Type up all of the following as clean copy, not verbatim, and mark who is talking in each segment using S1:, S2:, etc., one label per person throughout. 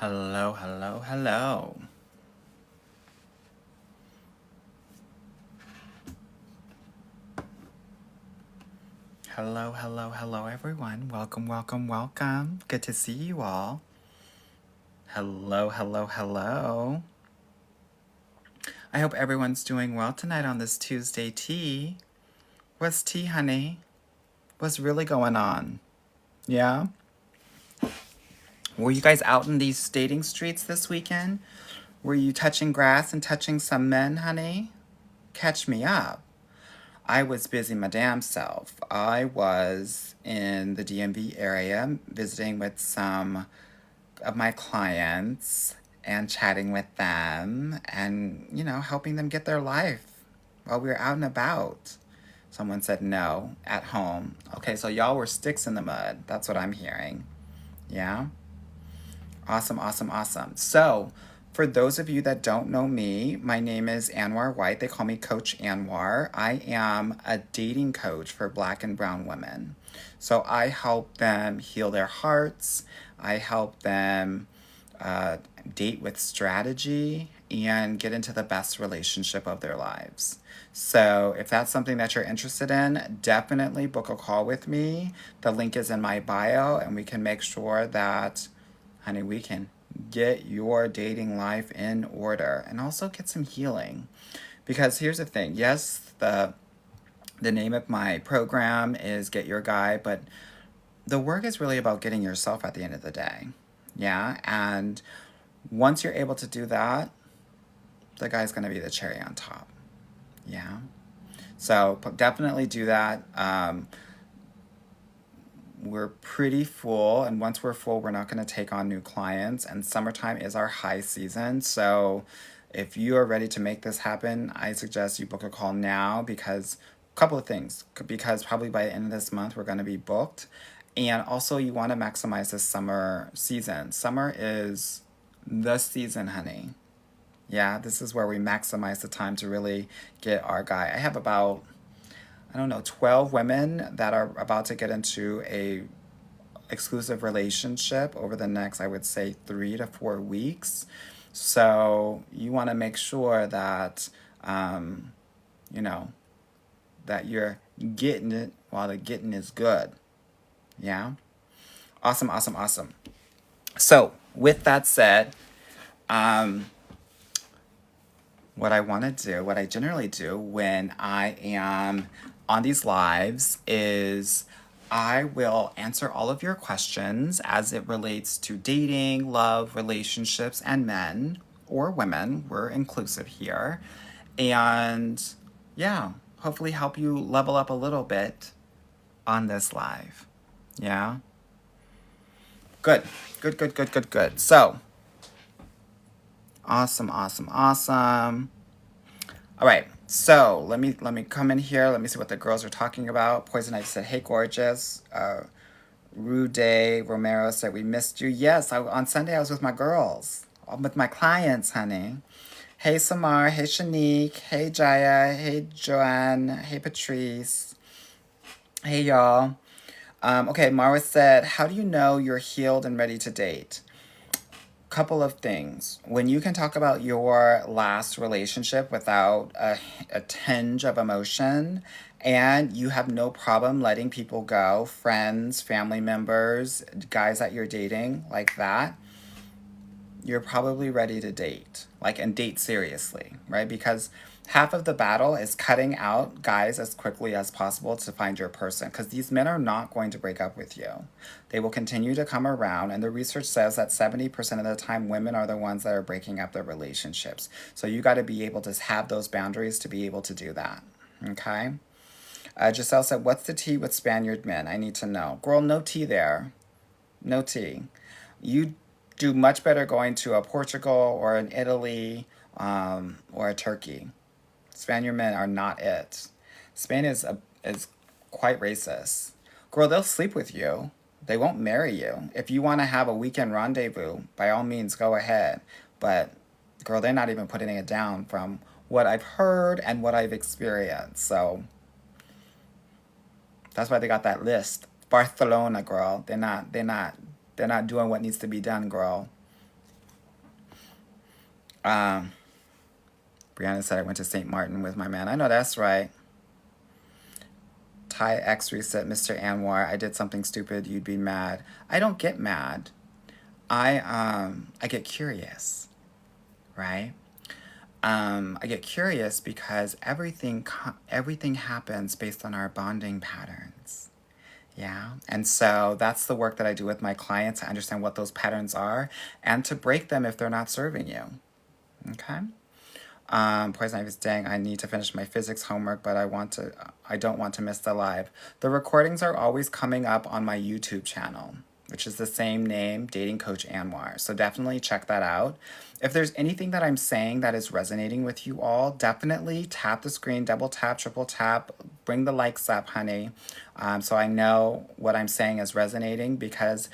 S1: Hello, hello, hello. Hello, hello, hello, everyone. Welcome, welcome, welcome. Good to see you all. Hello, hello, hello. I hope everyone's doing well tonight on this Tuesday tea. What's tea, honey? What's really going on? Yeah? Were you guys out in these dating streets this weekend? Were you touching grass and touching some men, honey? Catch me up. I was busy my damn self. I was in the DMV area visiting with some of my clients and chatting with them and, helping them get their life while we were out and about. Someone said no at home. Okay, so y'all were sticks in the mud. That's what I'm hearing. Yeah? Awesome, awesome, awesome. So, for those of you that don't know me, my name is Anwar White. They call me Coach Anwar. I am a dating coach for Black and brown women. So, I help them heal their hearts. I help them date with strategy and get into the best relationship of their lives. So, if that's something that you're interested in, definitely book a call with me. The link is in my bio, and we can make sure that, honey, we can get your dating life in order and also get some healing. Because here's the thing, yes, the name of my program is Get Your Guy, but the work is really about getting yourself at the end of the day. Yeah, and once you're able to do that, the guy's going to be the cherry on top. Yeah. So definitely do that. We're pretty full, and once we're full, we're not going to take on new clients, and summertime is our high season. So if you are ready to make this happen, I suggest you book a call now, because a couple of things, because probably by the end of this month we're going to be booked, and also you want to maximize the summer season. Summer is the season, honey. Yeah, this is where we maximize the time to really get our guy. I have about, I don't know, 12 women that are about to get into a exclusive relationship over the next, I would say, 3 to 4 weeks. So you want to make sure that, you know, that you're getting it while the getting is good. Yeah? Awesome, awesome, awesome. So with that said, what I want to do, what I generally do when I am on these lives is I will answer all of your questions as it relates to dating, love, relationships, and men or women. We're inclusive here. And yeah, hopefully help you level up a little bit on this live. Yeah? Good. Good, good, good, good, good. So, awesome, awesome, awesome. All right, so let me come in here. Let me see what the girls are talking about. Poison Ivy said, "Hey, gorgeous." Rude Romero said, "We missed you." Yes, on Sunday I was with my girls, with my clients, honey. Hey, Samar. Hey, Shanique. Hey, Jaya. Hey, Joanne. Hey, Patrice. Hey, y'all. Okay, Mara said, "How do you know you're healed and ready to date?" Couple of things. When you can talk about your last relationship without a tinge of emotion, and you have no problem letting people go, friends, family members, guys that you're dating, like that, you're probably ready to date, like, and date seriously, right? Because half of the battle is cutting out guys as quickly as possible to find your person, because these men are not going to break up with you. They will continue to come around, and the research says that 70% of the time women are the ones that are breaking up their relationships. So you got to be able to have those boundaries to be able to do that. Okay. Giselle said, "What's the tea with Spaniard men? I need to know." Girl, no tea there. No tea. You do much better going to a Portugal or an Italy, or a Turkey. Spaniard men are not it. Spain is quite racist. Girl, they'll sleep with you. They won't marry you. If you want to have a weekend rendezvous, by all means, go ahead. But, girl, they're not even putting it down from what I've heard and what I've experienced. So that's why they got that list. Barcelona, girl. They're not doing what needs to be done, girl. Um, Brianna said I went to St. Martin with my man. I know that's right. Ty X said, Mr. Anwar, I did something stupid. You'd be mad. I don't get mad. I get curious, right? I get curious because everything happens based on our bonding patterns. Yeah. And so that's the work that I do with my clients to understand what those patterns are and to break them if they're not serving you. Okay. Poison Ivy is saying I need to finish my physics homework, but I don't want to miss the live. The recordings are always coming up on my YouTube channel, which is the same name, Dating Coach Anwar. So definitely check that out. If there's anything that I'm saying that is resonating with you all, definitely tap the screen, double tap, triple tap, bring the likes up, honey. So I know what I'm saying is resonating, because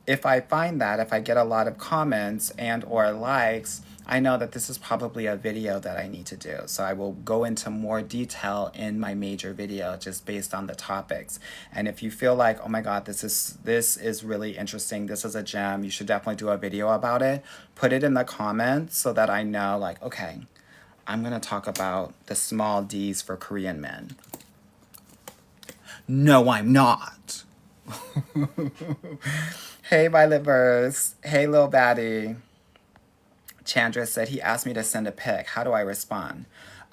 S1: if I find that, if I get a lot of comments and or likes, I know that this is probably a video that I need to do. So I will go into more detail in my major video just based on the topics. And if you feel like, oh my God, this is really interesting, this is a gem, you should definitely do a video about it, put it in the comments so that I know, like, okay, I'm gonna talk about the small D's for Korean men. No, I'm not. Hey, Violet Verse. Hey, Lil Baddie. Chandra said he asked me to send a pic. How do I respond?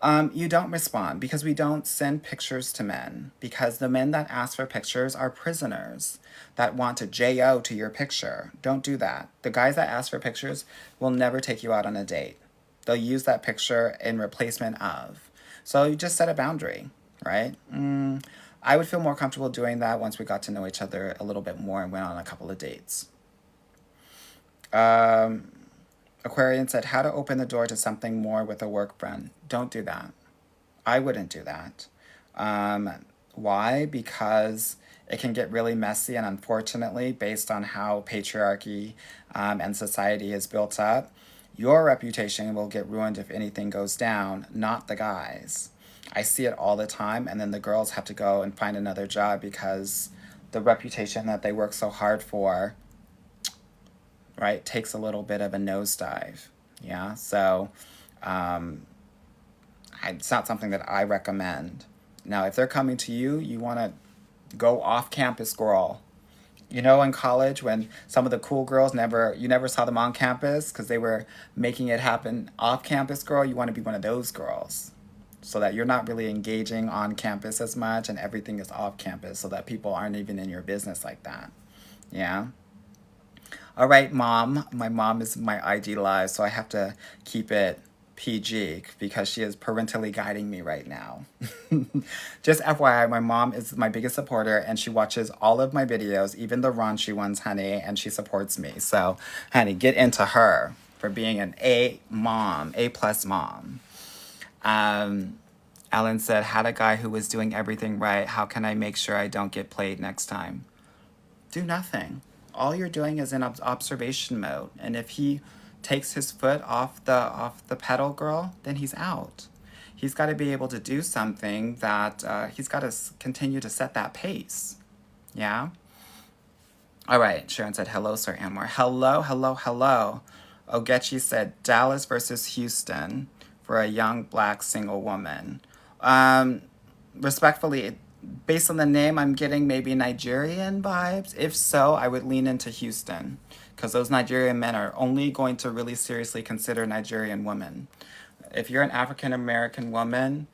S1: You don't respond, because we don't send pictures to men, because the men that ask for pictures are prisoners that want to JO to your picture. Don't do that. The guys that ask for pictures will never take you out on a date. They'll use that picture in replacement of. So you just set a boundary, right? I would feel more comfortable doing that once we got to know each other a little bit more and went on a couple of dates. Aquarian said, how to open the door to something more with a work friend. Don't do that. I wouldn't do that. Why? Because it can get really messy, and unfortunately, based on how patriarchy and society is built up, your reputation will get ruined if anything goes down, not the guys. I see it all the time, and then the girls have to go and find another job because the reputation that they work so hard for, right, takes a little bit of a nosedive. Yeah, so it's not something that I recommend. Now, if they're coming to you, you want to go off campus, girl. You know, in college, when some of the cool girls you never saw them on campus because they were making it happen off campus, girl, you want to be one of those girls, so that you're not really engaging on campus as much and everything is off campus, so that people aren't even in your business like that. Yeah. All right, Mom. My mom is my IG live, so I have to keep it PG because she is parentally guiding me right now. Just FYI, my mom is my biggest supporter, and she watches all of my videos, even the raunchy ones, honey, and she supports me. So, honey, get into her for being an A mom, A+ mom. Ellen said, had a guy who was doing everything right. How can I make sure I don't get played next time? Do nothing. All you're doing is in observation mode. And if he takes his foot off the pedal, girl, then he's out. He's got to be able to do something that he's got to continue to set that pace. Yeah? All right. Sharon said, hello, Sir Anwar. Hello, hello, hello. Ogechi said, Dallas versus Houston for a young black single woman. Respectfully, based on the name, I'm getting maybe Nigerian vibes. If so, I would lean into Houston, because those Nigerian men are only going to really seriously consider Nigerian women. If you're an African American woman,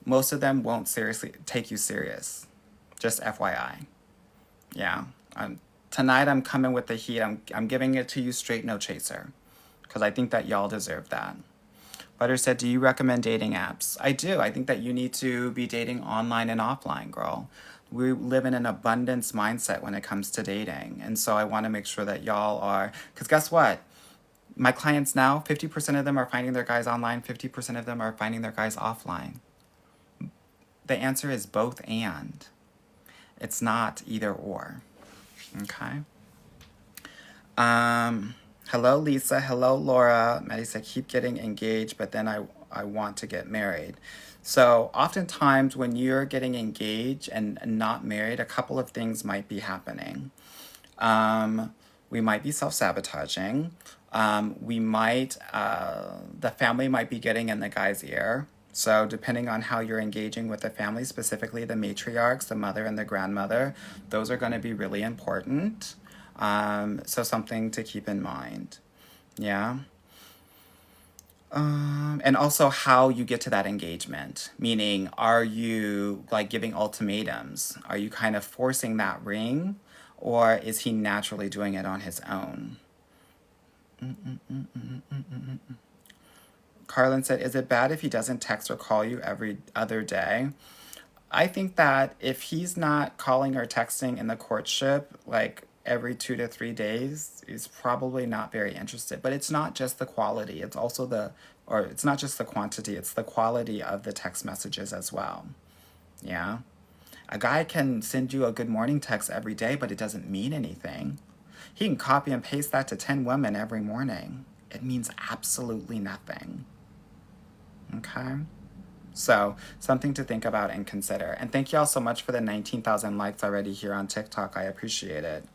S1: most of them won't seriously take you serious. Just FYI. Yeah. Tonight I'm coming with the heat. I'm giving it to you straight, no chaser, because I think that y'all deserve that. Butter said, do you recommend dating apps? I do. I think that you need to be dating online and offline, girl. We live in an abundance mindset when it comes to dating. And so I want to make sure that y'all are, because guess what? My clients now, 50% of them are finding their guys online, 50% of them are finding their guys offline. The answer is both and. It's not either or. Okay? Hello, Lisa. Hello, Laura. Maddie said, keep getting engaged, but then I want to get married. So oftentimes when you're getting engaged and not married, a couple of things might be happening. We might be self-sabotaging, The family might be getting in the guy's ear. So depending on how you're engaging with the family, specifically the matriarchs, the mother and the grandmother, those are going to be really important. So something to keep in mind. Yeah. And also how you get to that engagement, meaning are you like giving ultimatums? Are you kind of forcing that ring, or is he naturally doing it on his own? Carlin said, is it bad if he doesn't text or call you every other day? I think that if he's not calling or texting in the courtship like every 2 to 3 days, he's probably not very interested. But it's not just the quality, it's also or it's not just the quantity, it's the quality of the text messages as well. Yeah. A guy can send you a good morning text every day, but it doesn't mean anything. He can copy and paste that to 10 women every morning. It means absolutely nothing. Okay? So, something to think about and consider. And thank you all so much for the 19,000 likes already here on TikTok. I appreciate it.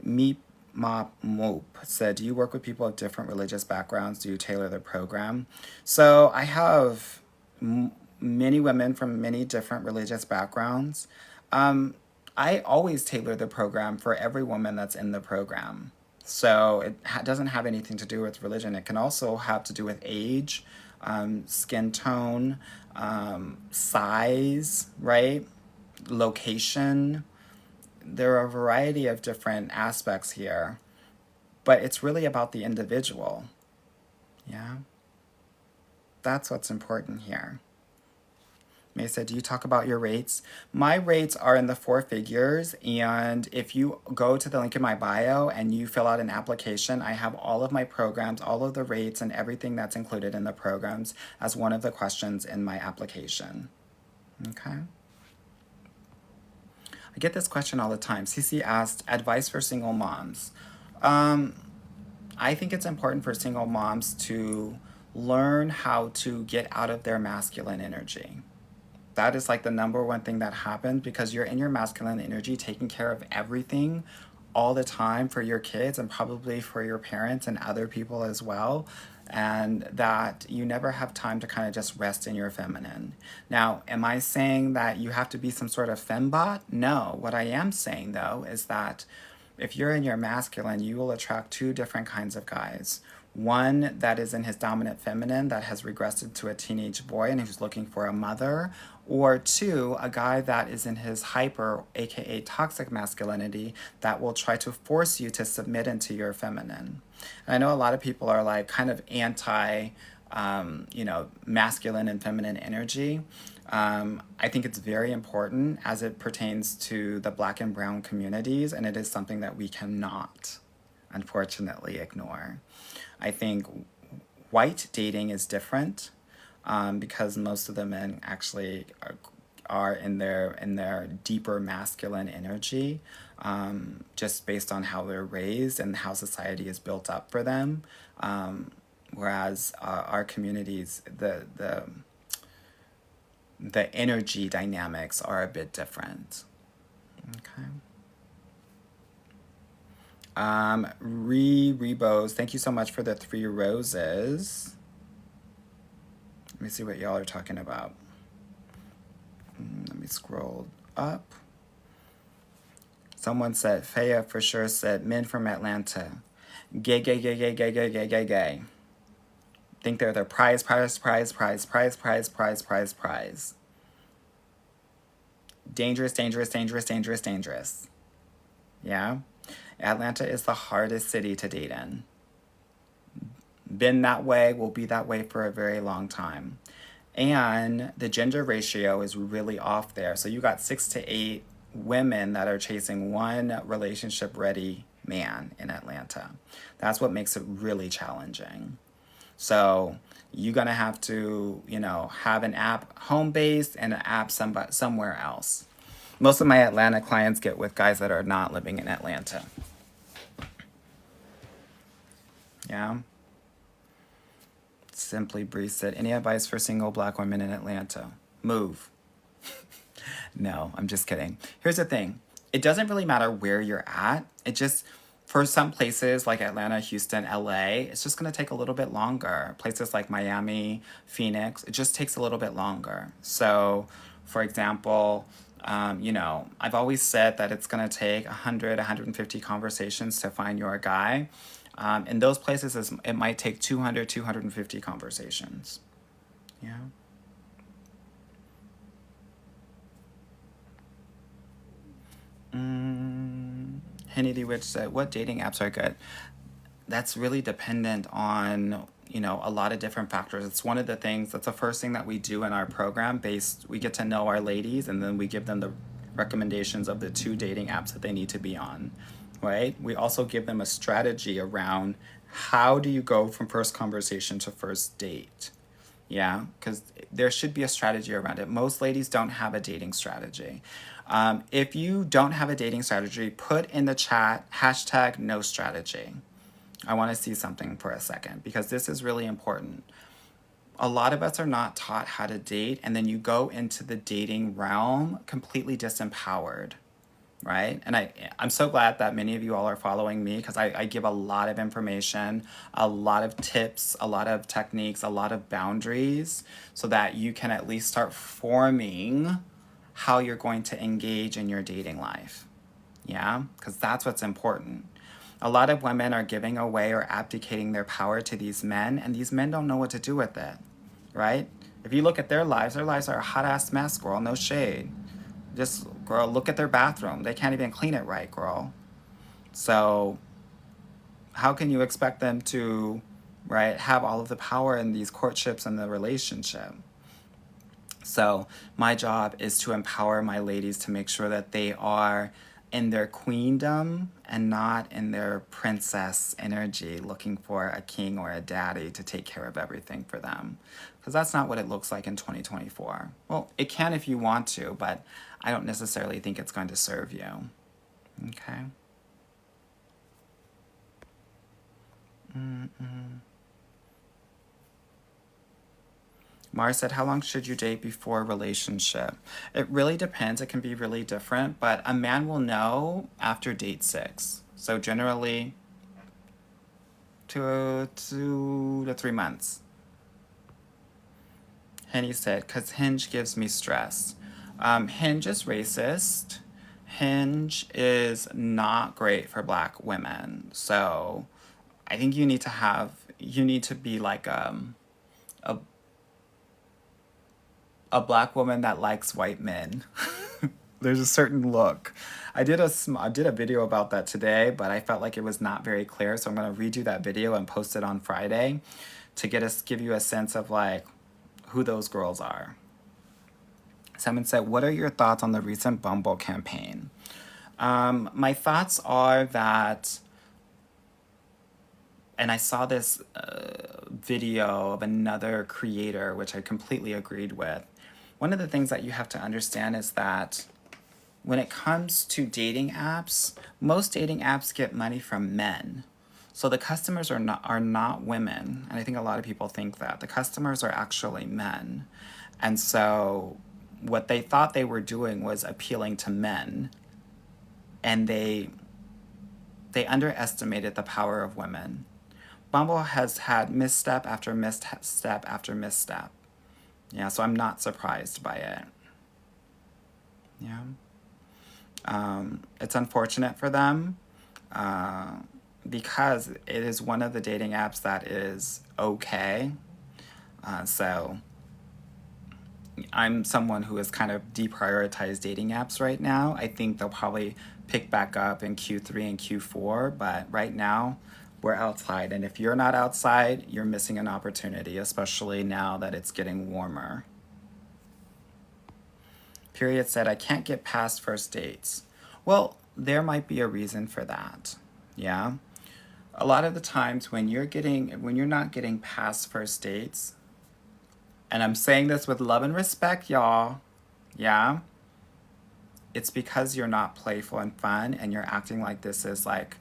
S1: Meep Mop Mope said, do you work with people of different religious backgrounds? Do you tailor the program? So, I have many women from many different religious backgrounds. I always tailor the program for every woman that's in the program. So it doesn't have anything to do with religion. It can also have to do with age, skin tone, size, right? Location. There are a variety of different aspects here, but it's really about the individual. Yeah? That's what's important here. May said, do you talk about your rates? My rates are in the 4 figures, and if you go to the link in my bio and you fill out an application, I have all of my programs, all of the rates, and everything that's included in the programs as one of the questions in my application. Okay? I get this question all the time. Cece asked, advice for single moms. I think it's important for single moms to learn how to get out of their masculine energy. That is like the number one thing that happens, because you're in your masculine energy taking care of everything all the time for your kids and probably for your parents and other people as well, and that you never have time to kind of just rest in your feminine. Now, am I saying that you have to be some sort of fembot? No. What I am saying though is that if you're in your masculine, you will attract two different kinds of guys. One that is in his dominant feminine that has regressed to a teenage boy and who's looking for a mother, or two, a guy that is in his hyper, aka toxic masculinity, that will try to force you to submit into your feminine. And I know a lot of people are like kind of anti, masculine and feminine energy. I think it's very important as it pertains to the Black and brown communities, and it is something that we cannot, unfortunately, ignore. I think white dating is different, because most of the men actually are in their deeper masculine energy, just based on how they're raised and how society is built up for them. Whereas our communities, the energy dynamics are a bit different. Okay. Rebos, thank you so much for the 3 roses. Let me see what y'all are talking about. Let me scroll up. Someone said, Faya for sure said, men from Atlanta. Gay, gay, gay, gay, gay, gay, gay, gay, gay. Think they're the prize. Dangerous, dangerous, dangerous, dangerous, dangerous. Yeah? Atlanta is the hardest city to date in. Been that way, will be that way for a very long time. And the gender ratio is really off there. So you got 6 to 8 women that are chasing one relationship-ready man in Atlanta. That's what makes it really challenging. So you're going to have to, have an app home-based and an app somewhere else. Most of my Atlanta clients get with guys that are not living in Atlanta. Yeah. Simply Breeze said, any advice for single Black women in Atlanta? Move. No, I'm just kidding. Here's the thing. it doesn't really matter where you're at. It just, for some places like Atlanta, Houston, LA, it's just going to take a little bit longer. Places like Miami, Phoenix, it just takes a little bit longer. So, for example, I've always said that it's going to take 100, 150 conversations to find your guy. In those places, it might take 200, 250 conversations. Yeah. Henny the Witch said, what dating apps are good? That's really dependent on, a lot of different factors. It's one of the things, that's the first thing that we do in our program. We get to know our ladies, and then we give them the recommendations of the 2 dating apps that they need to be on, right? We also give them a strategy around how do you go from first conversation to first date. Yeah, because there should be a strategy around it. Most ladies don't have a dating strategy. If you don't have a dating strategy, put in the chat hashtag no strategy. I want to see something for a second, because this is really important. A lot of us are not taught how to date, and then you go into the dating realm completely disempowered, right? And I'm so glad that many of you all are following me, because I give a lot of information, a lot of tips, a lot of techniques, a lot of boundaries, so that you can at least start forming how you're going to engage in your dating life. Yeah, because that's what's important. A lot of women are giving away or abdicating their power to these men, and these men don't know what to do with it, right? If you look at their lives are a hot-ass mess, girl, no shade. Just, girl, look at their bathroom. They can't even clean it right, girl. So how can you expect them to, right, have all of the power in these courtships and the relationship? So my job is to empower my ladies to make sure that they are in their queendom and not in their princess energy, looking for a king or a daddy to take care of everything for them. Because that's not what it looks like in 2024. Well, it can if you want to, but I don't necessarily think it's going to serve you. Okay? Mars said, how long should you date before a relationship? It really depends. It can be really different, but a man will know after date 6. So generally 2 to 3 months. Henny said, because Hinge gives me stress. Hinge is racist. Hinge is not great for Black women. So I think you need to be like a Black woman that likes white men. There's a certain look. I did a video about that today, but I felt like it was not very clear, so I'm going to redo that video and post it on Friday to give you a sense of like who those girls are. Someone said, what are your thoughts on the recent Bumble campaign? My thoughts are that, and I saw this video of another creator, which I completely agreed with. One of the things that you have to understand is that when it comes to dating apps, most dating apps get money from men. So the customers are not women. And I think a lot of people think that. The customers are actually men. And so what they thought they were doing was appealing to men. And they underestimated the power of women. Bumble has had misstep after misstep after misstep. Yeah, so I'm not surprised by it. Yeah. It's unfortunate for them because it is one of the dating apps that is okay. So I'm someone who has kind of deprioritized dating apps right now. I think they'll probably pick back up in Q3 and Q4, but right now we're outside. And if you're not outside, you're missing an opportunity, especially now that it's getting warmer. Period said, I can't get past first dates. Well, there might be a reason for that. Yeah. A lot of the times when you're not getting past first dates, and I'm saying this with love and respect, y'all. Yeah. It's because you're not playful and fun and you're acting like this is like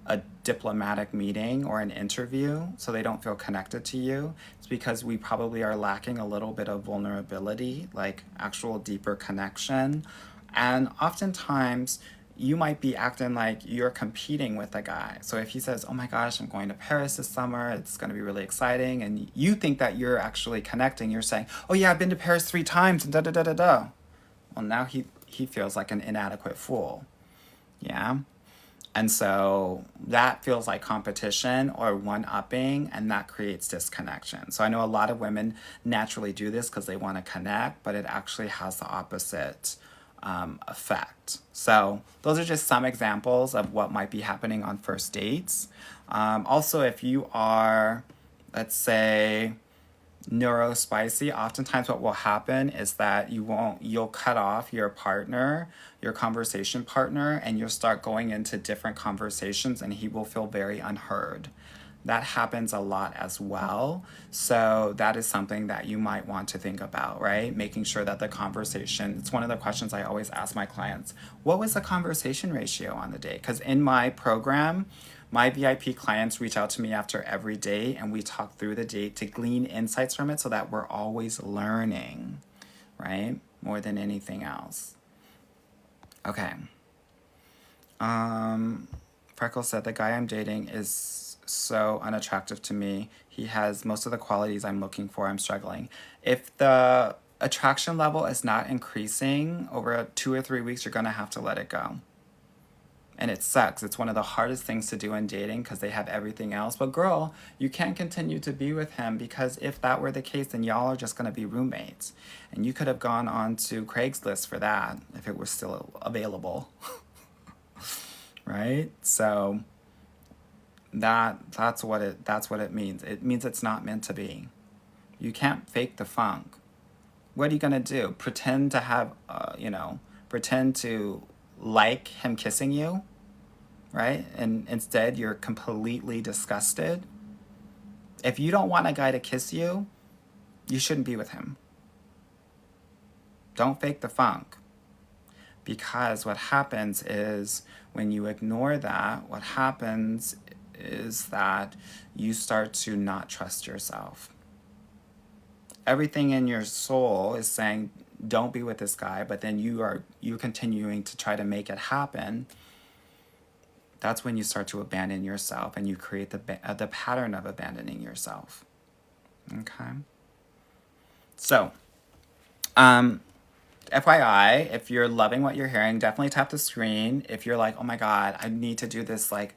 S1: a diplomatic meeting or an interview, so they don't feel connected to you. It's because we probably are lacking a little bit of vulnerability, like actual deeper connection. And oftentimes you might be acting like you're competing with a guy. So if he says, oh my gosh, I'm going to Paris this summer, it's going to be really exciting, and you think that you're actually connecting, you're saying, oh yeah, I've been to Paris 3 times, and da da da da da. Well, now he feels like an inadequate fool. Yeah. And so that feels like competition or one-upping, and that creates disconnection. So I know a lot of women naturally do this because they want to connect, but it actually has the opposite effect. So those are just some examples of what might be happening on first dates. Also, if you are, let's say, neurospicy, oftentimes what will happen is that you'll cut off your partner, your conversation partner, and you'll start going into different conversations, and he will feel very unheard. That happens a lot as well. So that is something that you might want to think about, right? Making sure that the conversation, it's one of the questions I always ask my clients. What was the conversation ratio on the date? Because in my program, my VIP clients reach out to me after every date, and we talk through the date to glean insights from it so that we're always learning, right? More than anything else. Okay. Freckles said, the guy I'm dating is so unattractive to me. He has most of the qualities I'm looking for. I'm struggling. If the attraction level is not increasing over 2 or 3 weeks, you're going to have to let it go. And it sucks. It's one of the hardest things to do in dating because they have everything else. But girl, you can't continue to be with him, because if that were the case, then y'all are just going to be roommates. And you could have gone on to Craigslist for that if it was still available. Right? So that's what it means. It means it's not meant to be. You can't fake the funk. What are you going to do? Pretend to have, pretend to like him kissing you, right? And instead you're completely disgusted. If you don't want a guy to kiss you, you shouldn't be with him. Don't fake the funk. Because what happens is when you ignore that, what happens is that you start to not trust yourself. Everything in your soul is saying, don't be with this guy, but then you're continuing to try to make it happen. That's when you start to abandon yourself, and you create the pattern of abandoning yourself. Okay? So, FYI, if you're loving what you're hearing, definitely tap the screen. If you're like, oh my God, I need to do this like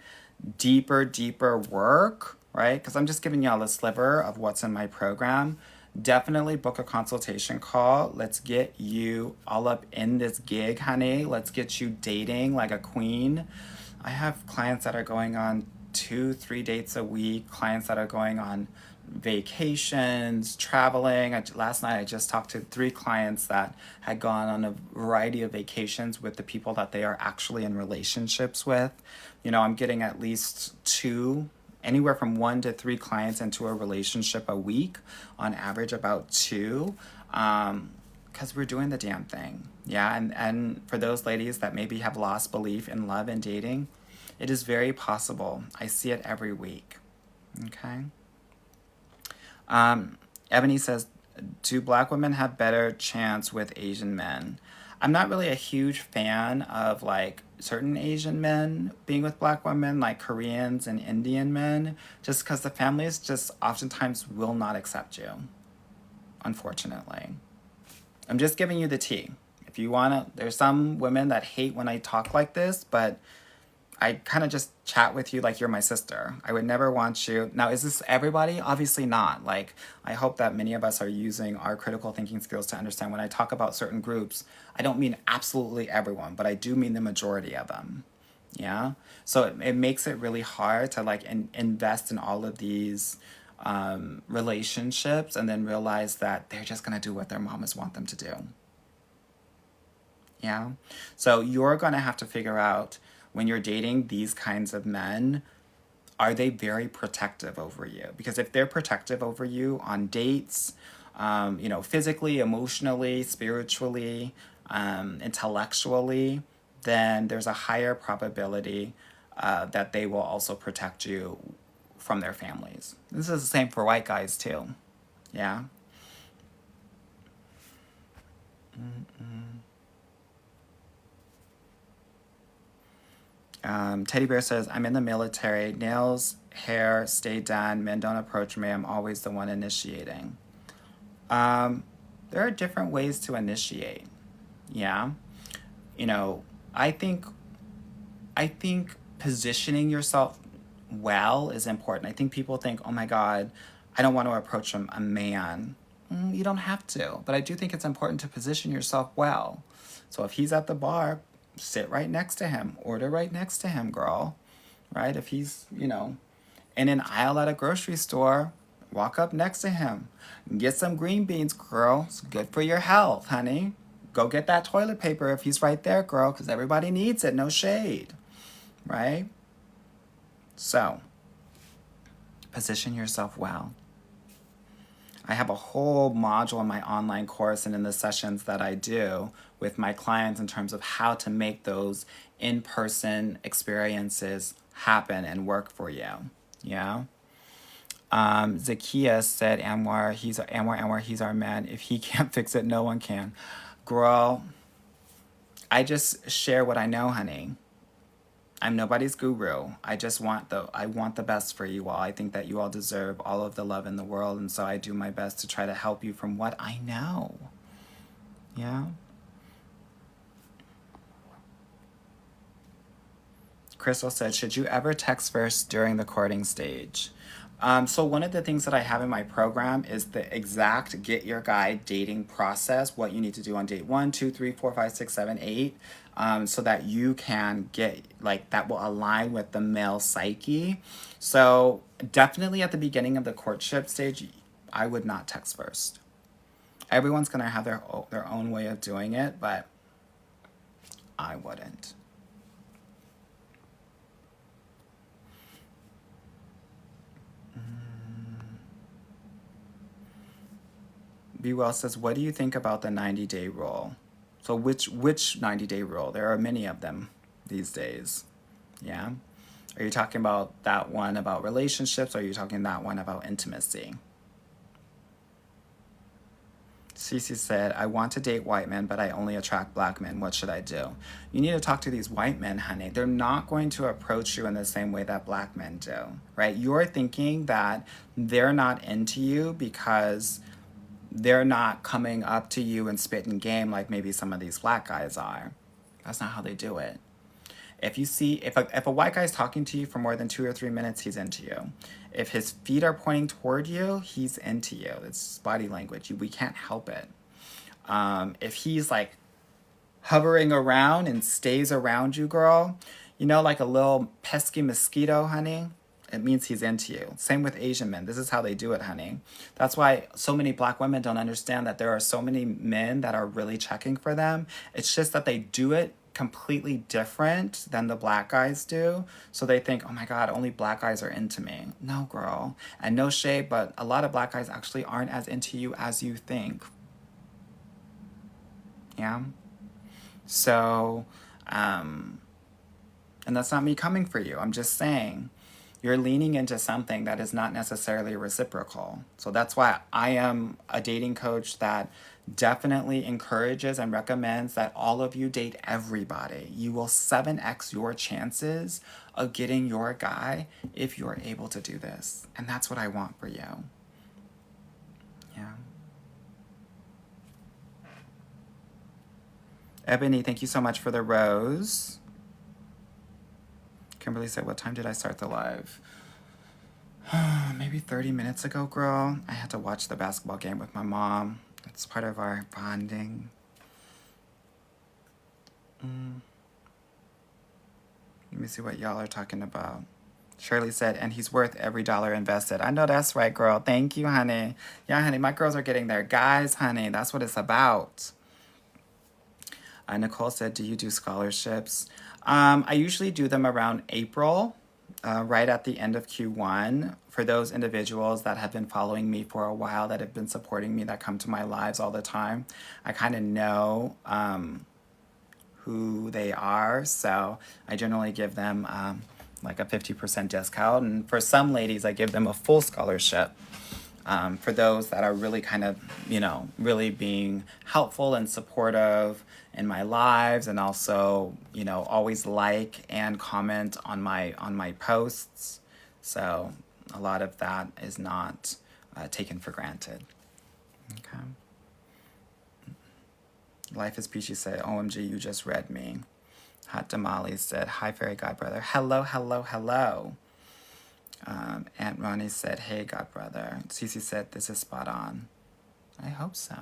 S1: deeper work, right? Because I'm just giving y'all a sliver of what's in my program. Definitely book a consultation call. Let's get you all up in this gig, honey. Let's get you dating like a queen. I have clients that are going on 2-3 dates a week, clients that are going on vacations, traveling. Last night I just talked to 3 clients that had gone on a variety of vacations with the people that they are actually in relationships with. I'm getting at least 2, anywhere from 1 to 3 clients into a relationship a week, on average about 2, because we're doing the damn thing. Yeah, and for those ladies that maybe have lost belief in love and dating, it is very possible. I see it every week. Okay. Ebony says, do Black women have better chance with Asian men? I'm not really a huge fan of like certain Asian men being with Black women, like Koreans and Indian men, just because the families just oftentimes will not accept you, unfortunately. I'm just giving you the tea. If you want to, there's some women that hate when I talk like this, but I kind of just chat with you like you're my sister. I would never want you. Now, is this everybody? Obviously not. Like, I hope that many of us are using our critical thinking skills to understand when I talk about certain groups, I don't mean absolutely everyone, but I do mean the majority of them. Yeah? So it makes it really hard to like invest in all of these relationships and then realize that they're just going to do what their mamas want them to do. Yeah? So you're going to have to figure out, when you're dating these kinds of men, are they very protective over you? Because if they're protective over you on dates, physically, emotionally, spiritually, intellectually, then there's a higher probability that they will also protect you from their families. This is the same for white guys too. Yeah? Teddy Bear says, I'm in the military. Nails, hair, stay done. Men don't approach me. I'm always the one initiating. There are different ways to initiate. Yeah. You know, I think positioning yourself well is important. I think people think, oh my God, I don't want to approach a man. You don't have to, but I do think it's important to position yourself well. So if he's at the bar, sit right next to him, order right next to him, girl. Right? If he's, in an aisle at a grocery store, walk up next to him. Get some green beans, girl. It's good for your health, honey. Go get that toilet paper if he's right there, girl, because everybody needs it. No shade. Right? So, position yourself well. I have a whole module in my online course and in the sessions that I do with my clients in terms of how to make those in-person experiences happen and work for you. Yeah. Zacchaeus said, Anwar, he's our man. If he can't fix it, no one can. Girl, I just share what I know, honey. I'm nobody's guru. I want the best for you all. I think that you all deserve all of the love in the world, and so I do my best to try to help you from what I know. Yeah. Crystal said, should you ever text first during the courting stage? So one of the things that I have in my program is the exact get your guy dating process, what you need to do on date 1, 2, 3, 4, 5, 6, 7, 8, so that you can get, that will align with the male psyche. So definitely at the beginning of the courtship stage, I would not text first. Everyone's going to have their own way of doing it, but I wouldn't. Be Well says, what do you think about the 90-day rule? So which 90-day rule? There are many of them these days. Yeah? Are you talking about that one about relationships, or are you talking that one about intimacy? Cece said, I want to date white men, but I only attract black men. What should I do? You need to talk to these white men, honey. They're not going to approach you in the same way that black men do, right? You're thinking that they're not into you because they're not coming up to you and spitting game like maybe some of these black guys are. That's not how they do it. If you see, if a white guy's talking to you for more than 2 or 3 minutes, he's into you. If his feet are pointing toward you, he's into you. It's body language. We can't help it. If he's hovering around and stays around you, girl, like a little pesky mosquito, honey, it means he's into you. Same with Asian men. This is how they do it, honey. That's why so many black women don't understand that there are so many men that are really checking for them. It's just that they do it completely different than the black guys do. So they think, oh my God, only black guys are into me. No, girl. And no shade, but a lot of black guys actually aren't as into you as you think. Yeah? So, and that's not me coming for you. I'm just saying, you're leaning into something that is not necessarily reciprocal. So that's why I am a dating coach that definitely encourages and recommends that all of you date everybody. You will 7x your chances of getting your guy if you're able to do this. And that's what I want for you. Yeah. Ebony, thank you so much for the rose. Kimberly said, what time did I start the live? Maybe 30 minutes ago, girl. I had to watch the basketball game with my mom. It's part of our bonding. Let me see what y'all are talking about. Shirley said, and he's worth every dollar invested. I know that's right, girl. Thank you, honey. Yeah, honey, my girls are getting their guys, honey. That's what it's about. Nicole said, do you do scholarships? I usually do them around April, right at the end of Q1. For those individuals that have been following me for a while, that have been supporting me, that come to my lives all the time, I kind of know who they are. So I generally give them like a 50% discount. And for some ladies, I give them a full scholarship. For those that are really kind of, really being helpful and supportive in my lives, and also, always like and comment on my posts. So a lot of that is not taken for granted. Okay. Life is Peachy said, OMG, you just read me. Hot Tamale said, hi, Fairy Godbrother. Hello, hello, hello. Aunt Ronnie said, hey, Godbrother. Cece said, this is spot on. I hope so.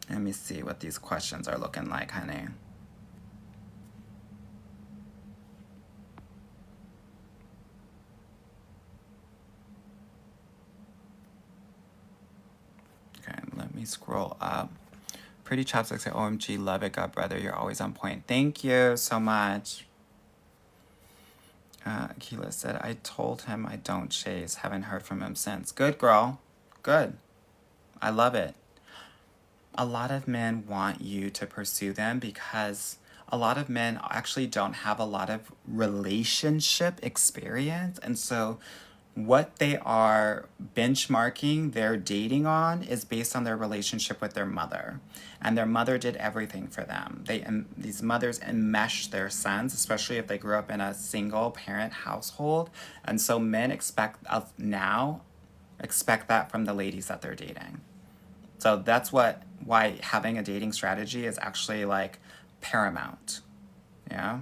S1: Let me see what these questions are looking like, honey. Okay, let me scroll up. Pretty Chopstick said, OMG, love it, Godbrother. You're always on point. Thank you so much. Keela said, I told him I don't chase. Haven't heard from him since. Good, girl. Good. I love it. A lot of men want you to pursue them because a lot of men actually don't have a lot of relationship experience. And so what they are benchmarking their dating on is based on their relationship with their mother. And their mother did everything for them. These mothers enmesh their sons, especially if they grew up in a single parent household. And so men expect that from the ladies that they're dating. So that's why having a dating strategy is actually like paramount. Yeah.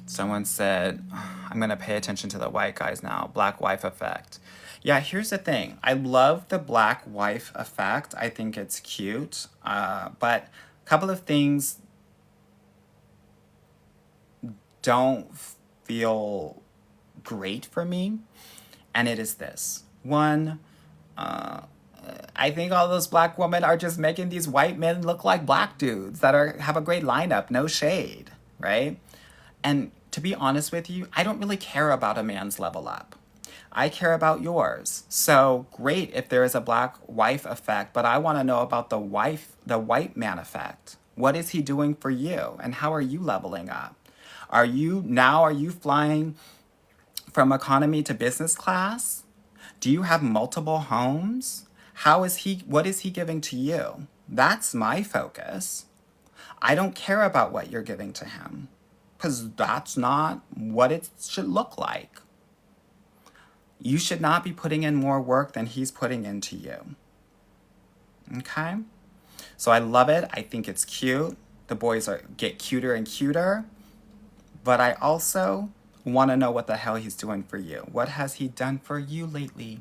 S1: Someone said, I'm going to pay attention to the white guys now. Black wife effect. Yeah, here's the thing. I love the black wife effect. I think it's cute. But a couple of things don't feel great for me. And it is this. One, I think all those black women are just making these white men look like black dudes that have a great lineup, no shade, right? And to be honest with you, I don't really care about a man's level up. I care about yours. So great if there is a black wife effect, but I want to know about the white man effect. What is he doing for you? And how are you leveling up? Are you flying from economy to business class? Do you have multiple homes? What is he giving to you? That's my focus. I don't care about what you're giving to him, because that's not what it should look like. You should not be putting in more work than he's putting into you. Okay? So I love it. I think it's cute. The boys get cuter and cuter. But I also want to know what the hell he's doing for you. What has he done for you lately?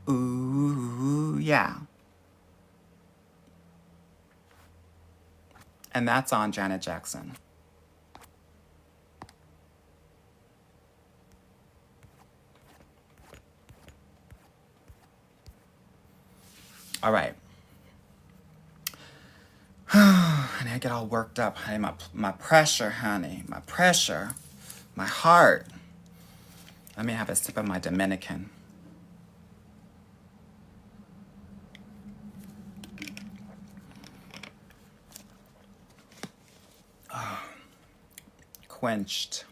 S1: Ooh, yeah. And that's on Janet Jackson. All right. Honey, I get all worked up, honey. My pressure, honey. My pressure. My heart. Let me have a sip of my Dominican. Oh, quenched.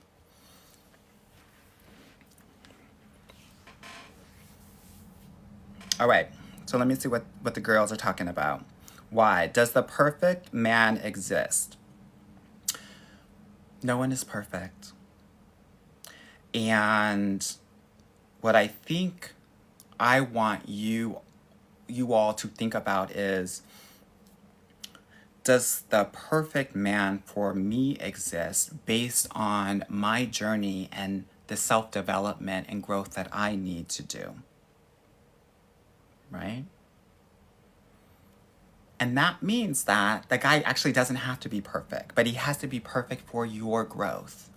S1: All right. So let me see what the girls are talking about. Why? Does the perfect man exist? No one is perfect. And what I think I want you all to think about is, does the perfect man for me exist based on my journey and the self-development and growth that I need to do? Right? And that means that the guy actually doesn't have to be perfect, but he has to be perfect for your growth.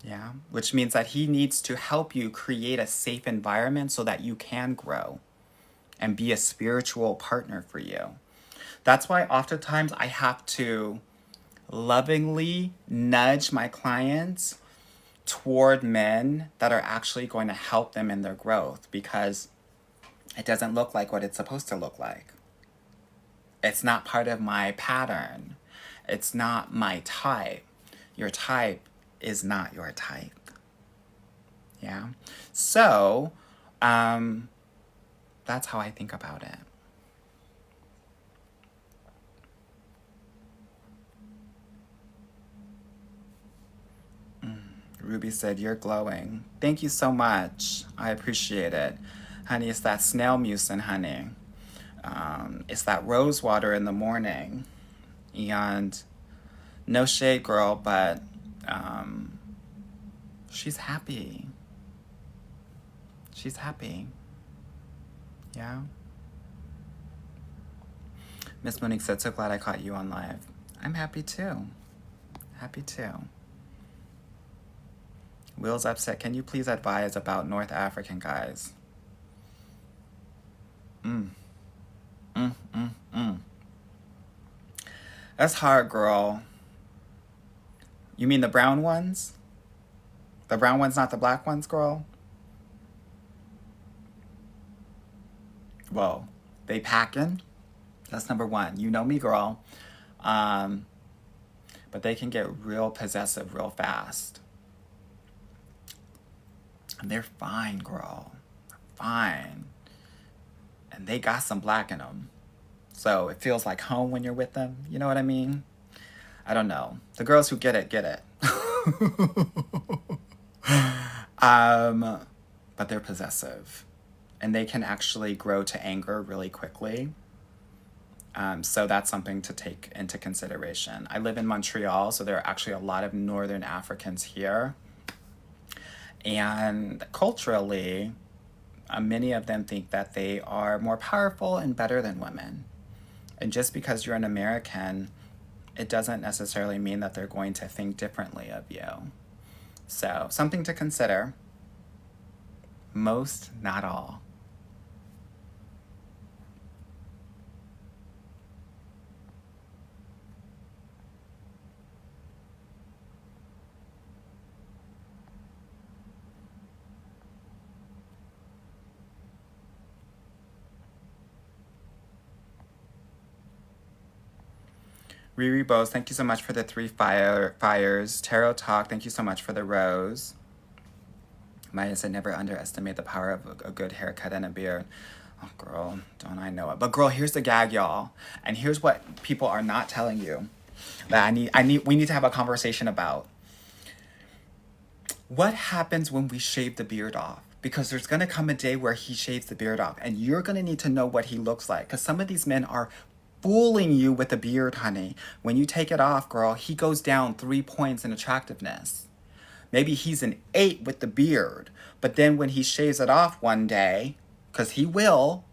S1: Yeah, which means that he needs to help you create a safe environment so that you can grow and be a spiritual partner for you. That's why oftentimes I have to lovingly nudge my clients toward men that are actually going to help them in their growth, because It doesn't look like what it's supposed to look like. It's not part of my pattern. It's not my type. Your type is not your type. Yeah. So, that's how I think about it. Ruby said, "You're glowing." Thank you so much. I appreciate it. Honey, it's that snail mucin, honey. It's that rose water in the morning. And no shade, girl, but she's happy. She's happy. Yeah. Miss Monique said, "So glad I caught you on live." I'm happy too. Happy too. Will's upset. Can you please advise about North African guys? That's hard, girl. You mean the brown ones? The brown ones, not the black ones, girl? Well, they packing. That's number one. You know me, girl. But they can get real possessive real fast. And they're fine, girl. Fine. And they got some black in them. So it feels like home when you're with them. You know what I mean? I don't know. The girls who get it, get it. But they're possessive. And they can actually grow to anger really quickly. So that's something to take into consideration. I live in Montreal, so there are actually a lot of Northern Africans here. And culturally, many of them think that they are more powerful and better than women. And just because you're an American, it doesn't necessarily mean that they're going to think differently of you. So, something to consider. Most, not all. Riri Bose, thank you so much for the 3 fires. Tarot Talk, thank you so much for the rose. Maya said, "Never underestimate the power of a good haircut and a beard." Oh, girl, don't I know it. But girl, here's the gag, y'all. And here's what people are not telling you that we need to have a conversation about. What happens when we shave the beard off? Because there's going to come a day where he shaves the beard off. And you're going to need to know what he looks like. Because some of these men are fooling you with the beard, honey. When you take it off, girl, he goes down 3 points in attractiveness. Maybe he's an 8 with the beard. But then when he shaves it off one day, because he will,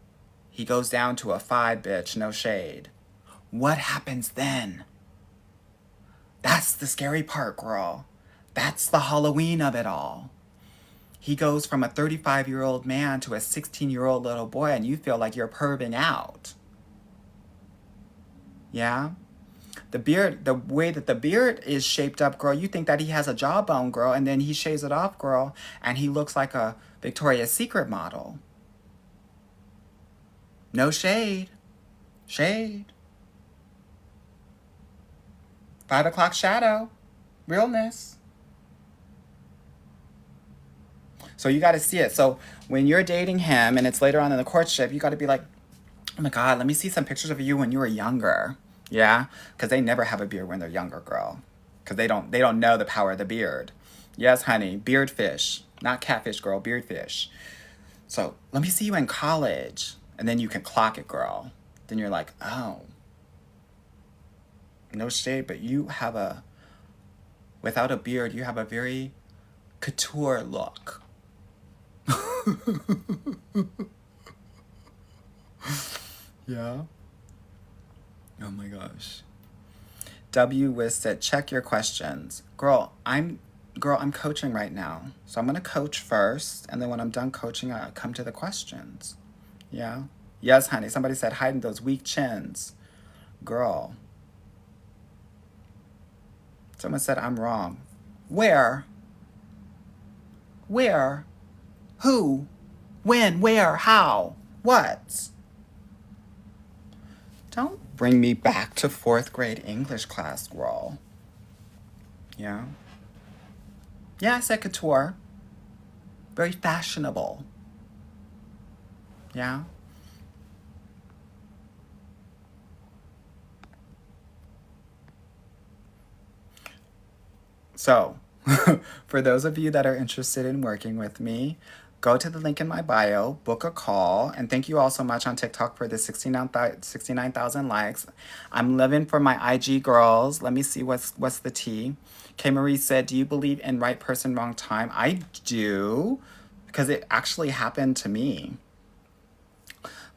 S1: he goes down to a 5, bitch, no shade. What happens then? That's the scary part, girl. That's the Halloween of it all. He goes from a 35-year-old man to a 16-year-old little boy, and you feel like you're perving out. Yeah? The beard, the way that the beard is shaped up, girl, you think that he has a jawbone, girl, and then he shaves it off, girl, and he looks like a Victoria's Secret model. No shade. Shade. 5 o'clock shadow. Realness. So you got to see it. So when you're dating him and it's later on in the courtship, you got to be like, "Oh my God, let me see some pictures of you when you were younger." Yeah? Because they never have a beard when they're younger, girl. Because they don't know the power of the beard. Yes, honey. Beard fish. Not catfish, girl. Beard fish. So let me see you in college. And then you can clock it, girl. Then you're like, oh. No shade, but you have without a beard, you have a very couture look. Yeah. Oh my gosh. W Wiz said, "Check your questions." Girl, I'm coaching right now. So I'm gonna coach first, and then when I'm done coaching, I come to the questions. Yeah? Yes, honey. Somebody said hiding those weak chins. Girl. Someone said I'm wrong. Where? Where? Who? When? Where? How? What? Don't bring me back to fourth grade English class, girl. Yeah? Yeah, I said couture. Very fashionable. Yeah? So, for those of you that are interested in working with me, go to the link in my bio, book a call, and thank you all so much on TikTok for the 69,000 likes. I'm living for my IG girls. Let me see what's the tea. K Marie said, "Do you believe in right person, wrong time?" I do, because it actually happened to me.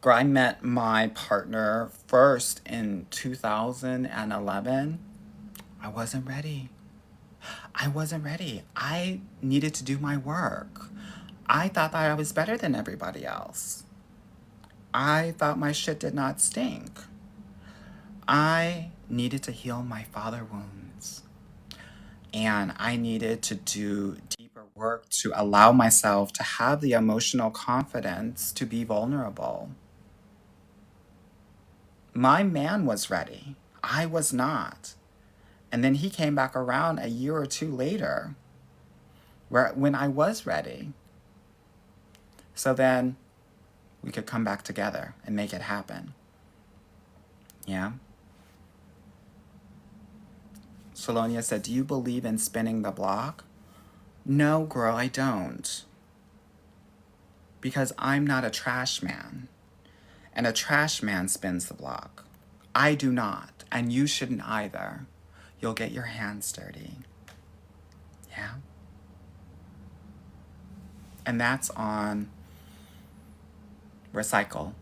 S1: Girl, I met my partner first in 2011. I wasn't ready. I wasn't ready. I needed to do my work. I thought that I was better than everybody else. I thought my shit did not stink. I needed to heal my father wounds. And I needed to do deeper work to allow myself to have the emotional confidence to be vulnerable. My man was ready. I was not. And then he came back around a year or two later when I was ready. So then we could come back together and make it happen. Yeah? Salonia said, "Do you believe in spinning the block?" No, girl, I don't. Because I'm not a trash man. And a trash man spins the block. I do not. And you shouldn't either. You'll get your hands dirty. Yeah? And that's on recycle.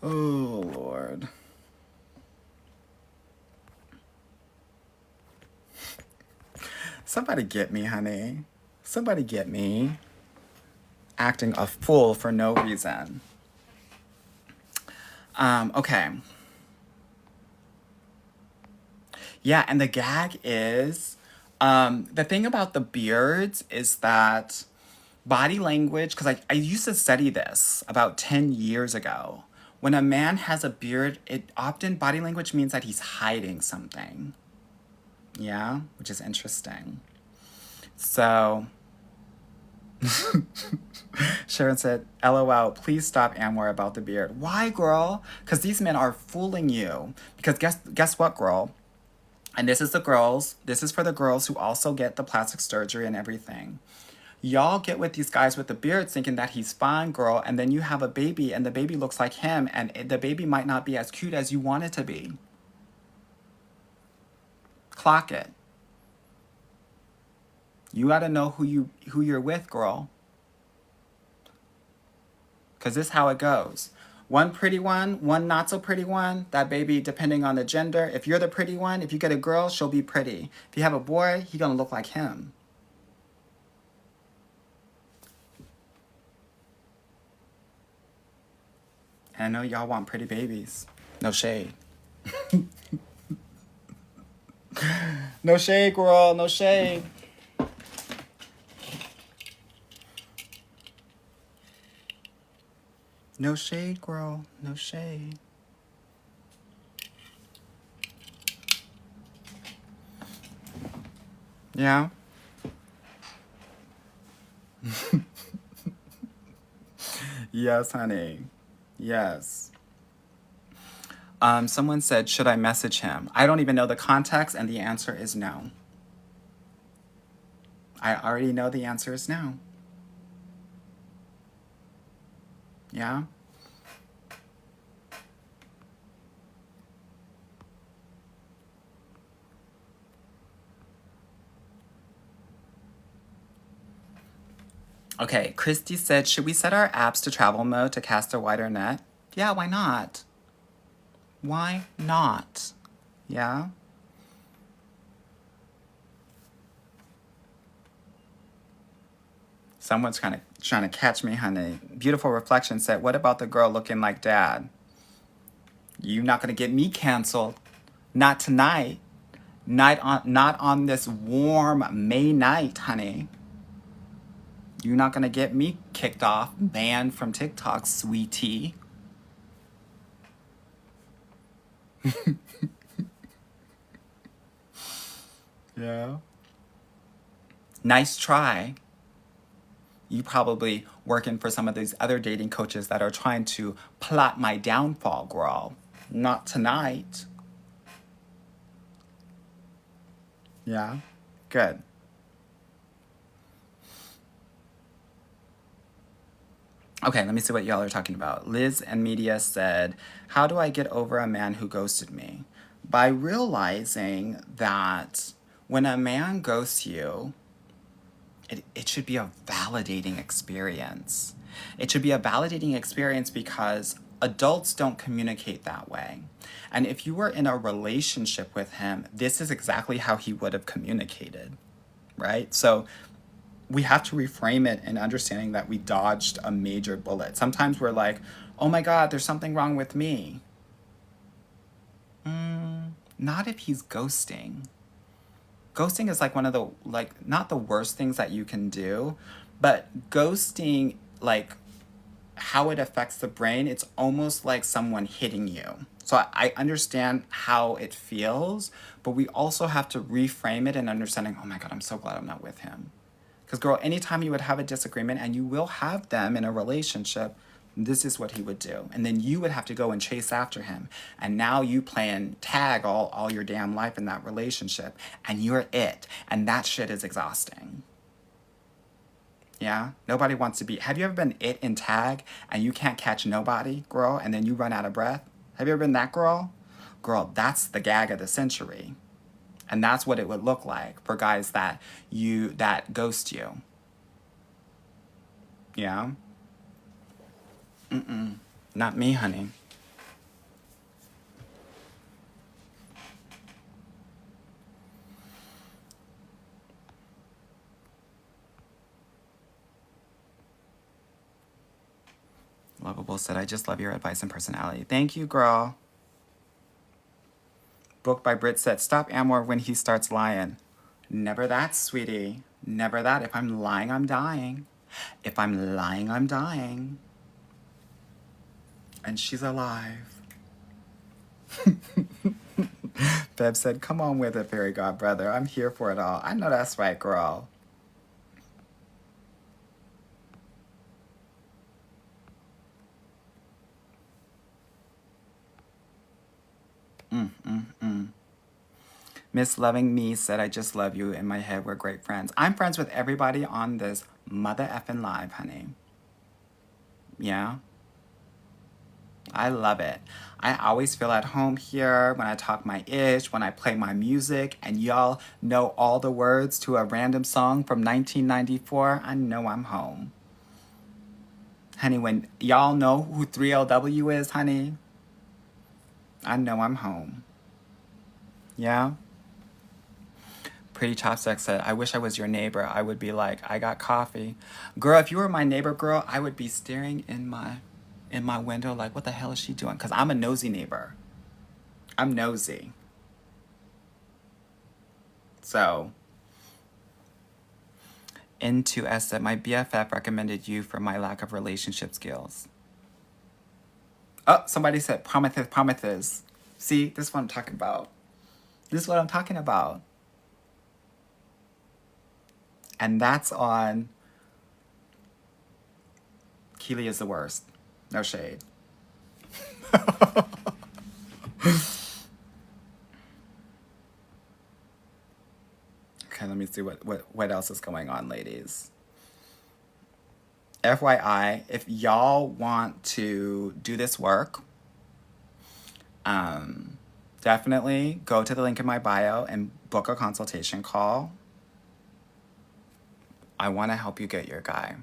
S1: Oh, Lord. Somebody get me, honey. Somebody get me. Acting a fool for no reason. Okay. Yeah, and the gag is, the thing about the beards is that body language, because I used to study this about 10 years ago. When a man has a beard, it often, body language means that he's hiding something. Yeah, which is interesting. So, Sharon said, "LOL, please stop Anwar about the beard." Why, girl? Because these men are fooling you. Because guess what, girl? And this is for the girls who also get the plastic surgery and everything. Y'all get with these guys with the beards thinking that he's fine, girl, and then you have a baby and the baby looks like him and the baby might not be as cute as you want it to be. Clock it. You gotta know who you're with, girl. Because this is how it goes. One pretty one, one not so pretty one. That baby, depending on the gender, if you're the pretty one, if you get a girl, she'll be pretty. If you have a boy, he's gonna look like him. And I know y'all want pretty babies. No shade. No shade, girl. No shade. No shade, girl. No shade. Yeah? Yes, honey. Yes. Someone said, "Should I message him?" I don't even know the context, and the answer is no. I already know the answer is no. Yeah? Okay, Christy said, "Should we set our apps to travel mode to cast a wider net?" Yeah, why not? Why not? Yeah? Someone's trying to catch me, honey. Beautiful Reflection said, "What about the girl looking like dad?" You're not going to get me canceled. Not tonight. Not on this warm May night, honey. You're not gonna get me kicked off, banned from TikTok, sweetie. Yeah. Nice try. You probably working for some of these other dating coaches that are trying to plot my downfall, girl. Not tonight. Yeah? Good. Okay, let me see what y'all are talking about. Liz and Media said, how do I get over a man who ghosted me? By realizing that when a man ghosts you, it should be a validating experience. It should be a validating experience because adults don't communicate that way. And if you were in a relationship with him, this is exactly how he would have communicated, right? So we have to reframe it in understanding that we dodged a major bullet. Sometimes we're like, oh my God, there's something wrong with me. Not if he's ghosting. Ghosting is like one of the, like, not the worst things that you can do, but ghosting, like, how it affects the brain, it's almost like someone hitting you. So I understand how it feels, but we also have to reframe it and understanding, oh my God, I'm so glad I'm not with him. Because, girl, anytime you would have a disagreement, and you will have them in a relationship, this is what he would do. And then you would have to go and chase after him. And now you playing tag all your damn life in that relationship. And you're it. And that shit is exhausting. Yeah? Nobody wants to be... Have you ever been it in tag and you can't catch nobody, girl, and then you run out of breath? Have you ever been that girl? Girl, that's the gag of the century. And that's what it would look like for guys that ghost you. Yeah? Not me, honey. Lovable said, I just love your advice and personality. Thank you, girl. Book by Brit said, stop Amor when he starts lying. Never that, sweetie. Never that. If I'm lying, I'm dying. If I'm lying, I'm dying. And she's alive. Bev said, come on with it, fairy godbrother. I'm here for it all. I know that's right, girl. Miss Loving Me said, I just love you. In my head, we're great friends. I'm friends with everybody on this mother effing live, honey. Yeah? I love it. I always feel at home here when I talk my ish, when I play my music, and y'all know all the words to a random song from 1994. I know I'm home. Honey, when y'all know who 3LW is, honey, I know I'm home. Yeah? Pretty Chopstick said, I wish I was your neighbor. I would be like, I got coffee. Girl, if you were my neighbor, girl, I would be staring in my window like, what the hell is she doing? Because I'm a nosy neighbor. I'm nosy. So, Into S said, my BFF recommended you for my lack of relationship skills. Oh, somebody said, Prometheus. See, this is what I'm talking about. This is what I'm talking about. And that's on Keely is the worst. No shade. Okay, let me see what else is going on, ladies. FYI, if y'all want to do this work, definitely go to the link in my bio and book a consultation call. I want to help you get your guy.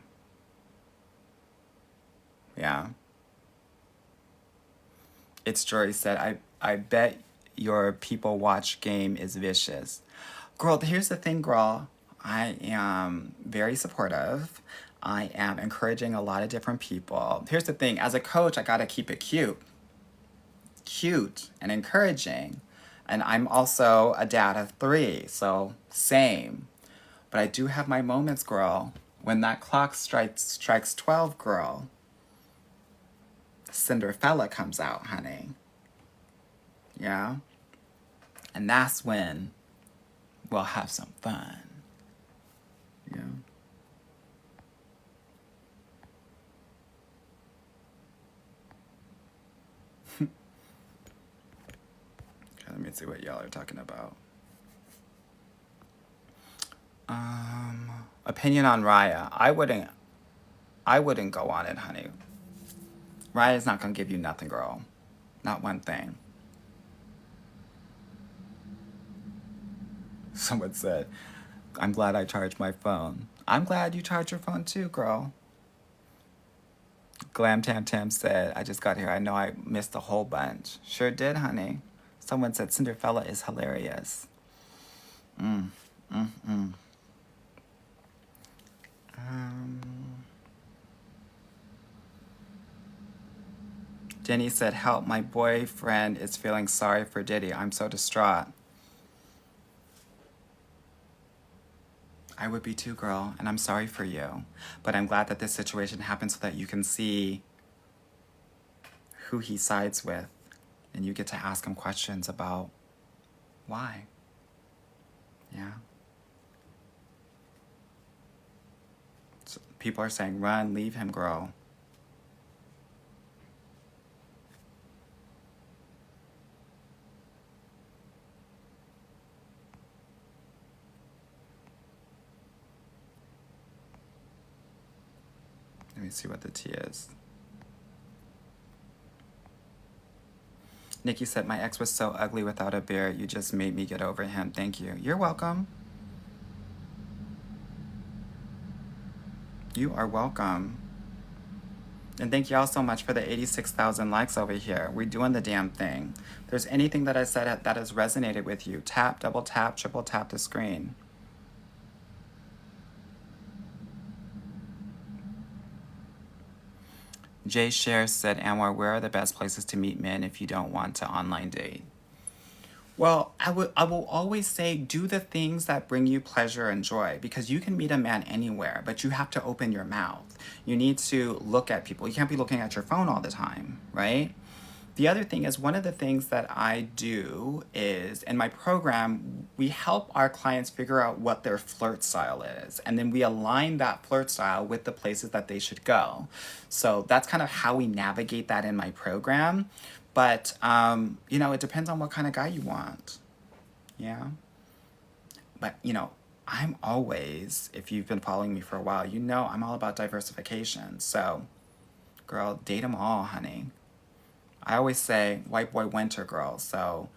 S1: Yeah. It's Jory said, I bet your people watch game is vicious. Girl, here's the thing, girl. I am very supportive. I am encouraging a lot of different people. Here's the thing. As a coach, I got to keep it cute. Cute and encouraging. And I'm also a dad of 3, so same. But I do have my moments, girl. When that clock strikes 12, girl, Cinderfella comes out, honey. Yeah? And that's when we'll have some fun. Yeah? Let me see what y'all are talking about. Opinion on Raya. I wouldn't go on it, honey. Raya's not gonna give you nothing, girl. Not one thing. Someone said, I'm glad I charged my phone. I'm glad you charged your phone too, girl. Glam Tam Tam said, I just got here. I know I missed a whole bunch. Sure did, honey. Someone said Cinderfella is hilarious. Um, Jenny said, help, my boyfriend is feeling sorry for Diddy. I'm so distraught. I would be too, girl, and I'm sorry for you. But I'm glad that this situation happened so that you can see who he sides with, and you get to ask him questions about why. Yeah. So people are saying, run, leave him, girl. Let me see what the tea is. Nikki said, my ex was so ugly without a beard. You just made me get over him. Thank you. You're welcome. You are welcome. And thank y'all so much for the 86,000 likes over here. We're doing the damn thing. If there's anything that I said that has resonated with you, tap, double tap, triple tap the screen. Jay Share said, Anwar, where are the best places to meet men if you don't want to online date? Well, I will always say do the things that bring you pleasure and joy, because you can meet a man anywhere, but you have to open your mouth. You need to look at people. You can't be looking at your phone all the time, right? The other thing is, one of the things that I do is, in my program, we help our clients figure out what their flirt style is. And then we align that flirt style with the places that they should go. So that's kind of how we navigate that in my program. But, you know, it depends on what kind of guy you want. Yeah. But, you know, I'm always, if you've been following me for a while, you know I'm all about diversification. So, girl, date them all, honey. I always say white boy winter, girl. So,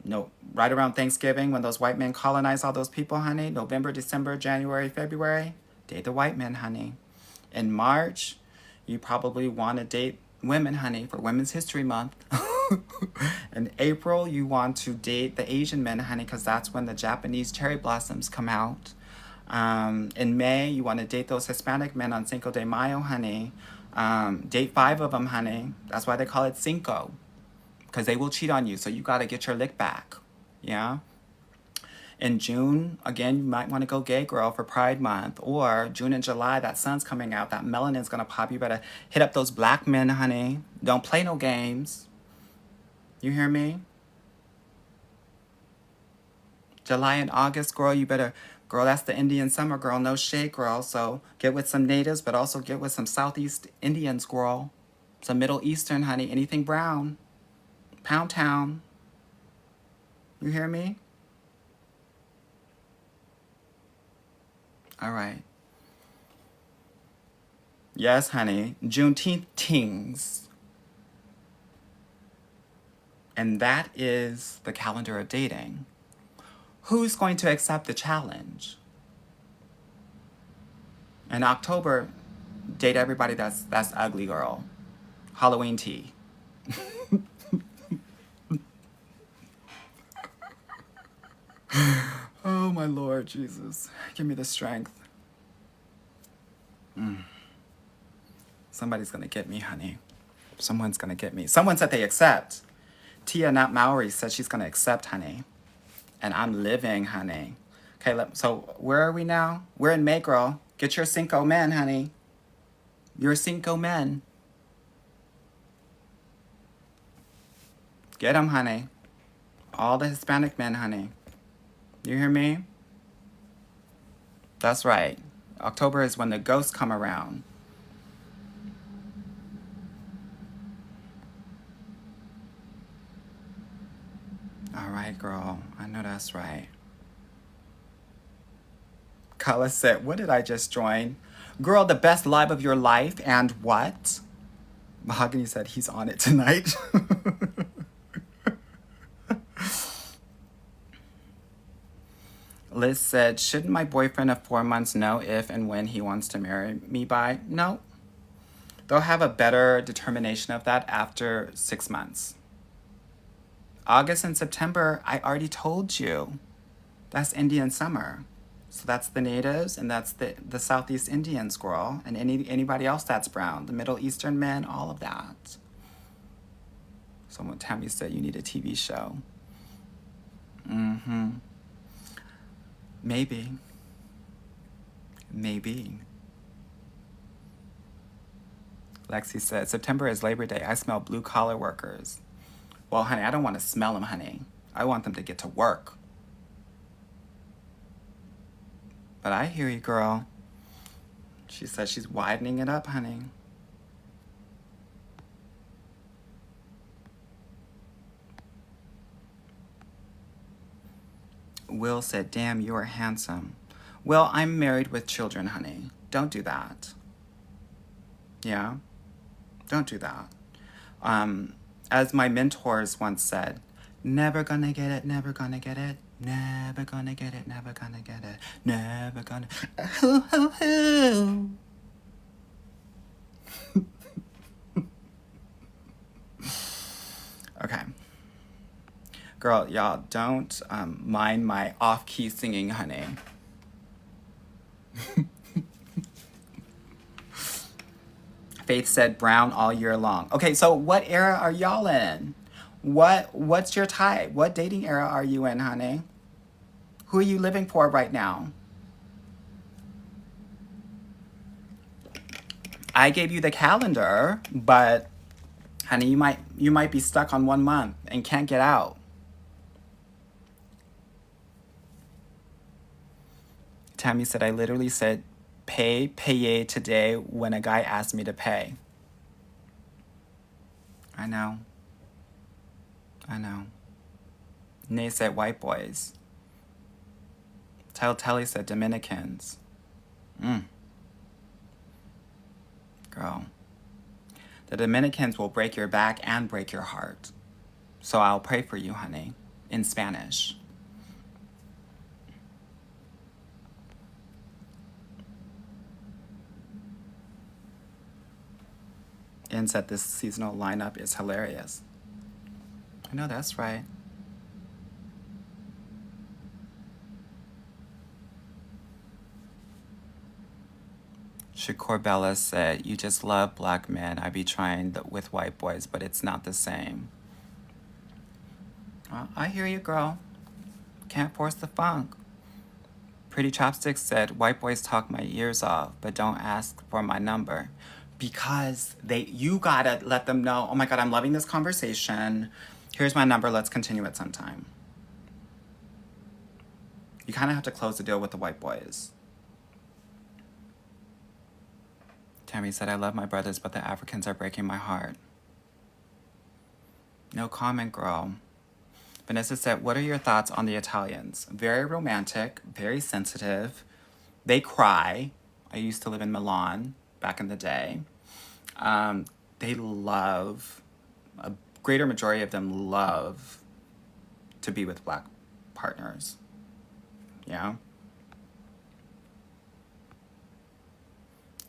S1: no, right around Thanksgiving, when those white men colonize all those people, honey, November, December, January, February, date the white men, honey. In March, you probably want to date women, honey, for Women's History Month. In April, you want to date the Asian men, honey, because that's when the Japanese cherry blossoms come out. In May, you want to date those Hispanic men on Cinco de Mayo, honey. Date 5 of them, honey. That's why they call it Cinco, because they will cheat on you, so you got to get your lick back. Yeah? In June, again, you might want to go gay, girl, for Pride Month. Or June and July, that sun's coming out. That melanin's going to pop. You better hit up those black men, honey. Don't play no games. You hear me? July and August, girl, you better... Girl, that's the Indian summer, girl. No shade, girl. So get with some natives, but also get with some Southeast Indians, girl. Some Middle Eastern, honey. Anything brown. Pound Town. You hear me? All right. Yes, honey. Juneteenth tings. And that is the calendar of dating. Who's going to accept the challenge? In October, date everybody that's ugly, girl. Halloween tea. Oh, my Lord Jesus. Give me the strength. Somebody's gonna get me, honey. Someone's gonna get me. Someone said they accept. Tia Nat Mowry said she's going to accept, honey. And I'm living, honey. Okay, so where are we now? We're in May, girl. Get your Cinco men, honey. Your Cinco men. Get them, honey. All the Hispanic men, honey. You hear me? That's right. October is when the ghosts come around. All right, girl. I know that's right. Kala said, what did I just join? Girl, the best live of your life and what? Mahogany said he's on it tonight. Liz said, shouldn't my boyfriend of 4 months know if and when he wants to marry me by? No. They'll have a better determination of that after 6 months. August and September, I already told you. That's Indian summer. So that's the natives and that's the Southeast Indians, girl. And anybody else that's brown. The Middle Eastern men, all of that. Someone, Tammy said you need a TV show. Mm-hmm. Maybe. Maybe. Lexi said, September is Labor Day. I smell blue-collar workers. Well, honey, I don't want to smell them, honey. I want them to get to work. But I hear you, girl. She said she's widening it up, honey. Will said, damn, you are handsome. Well, I'm married with children, honey. Don't do that. Yeah? Don't do that. As my mentors once said, never gonna get it, never gonna get it, never gonna get it, never gonna get it, never gonna... Okay. Girl, y'all, don't mind my off-key singing, honey. Faith said brown all year long. Okay, so what era are y'all in? What's your type? What dating era are you in, honey? Who are you living for right now? I gave you the calendar, but honey, you might be stuck on 1 month and can't get out. Tammy said, I literally said, paye today when a guy asked me to pay. I know. Nay said, white boys. Telly said, Dominicans. Girl. The Dominicans will break your back and break your heart. So I'll pray for you, honey, in Spanish. And said this seasonal lineup is hilarious. I know that's right. Shakur Bella said, you just love black men. I be trying with white boys, but it's not the same. I hear you, girl. Can't force the funk. Pretty Chopsticks said, white boys talk my ears off, but don't ask for my number. Because you gotta let them know, oh my God, I'm loving this conversation. Here's my number, let's continue it sometime. You kind of have to close the deal with the white boys. Tammy said, I love my brothers, but the Africans are breaking my heart. No comment, girl. Vanessa said, what are your thoughts on the Italians? Very romantic, very sensitive. They cry. I used to live in Milan back in the day. They love, a greater majority of them love to be with black partners. Yeah.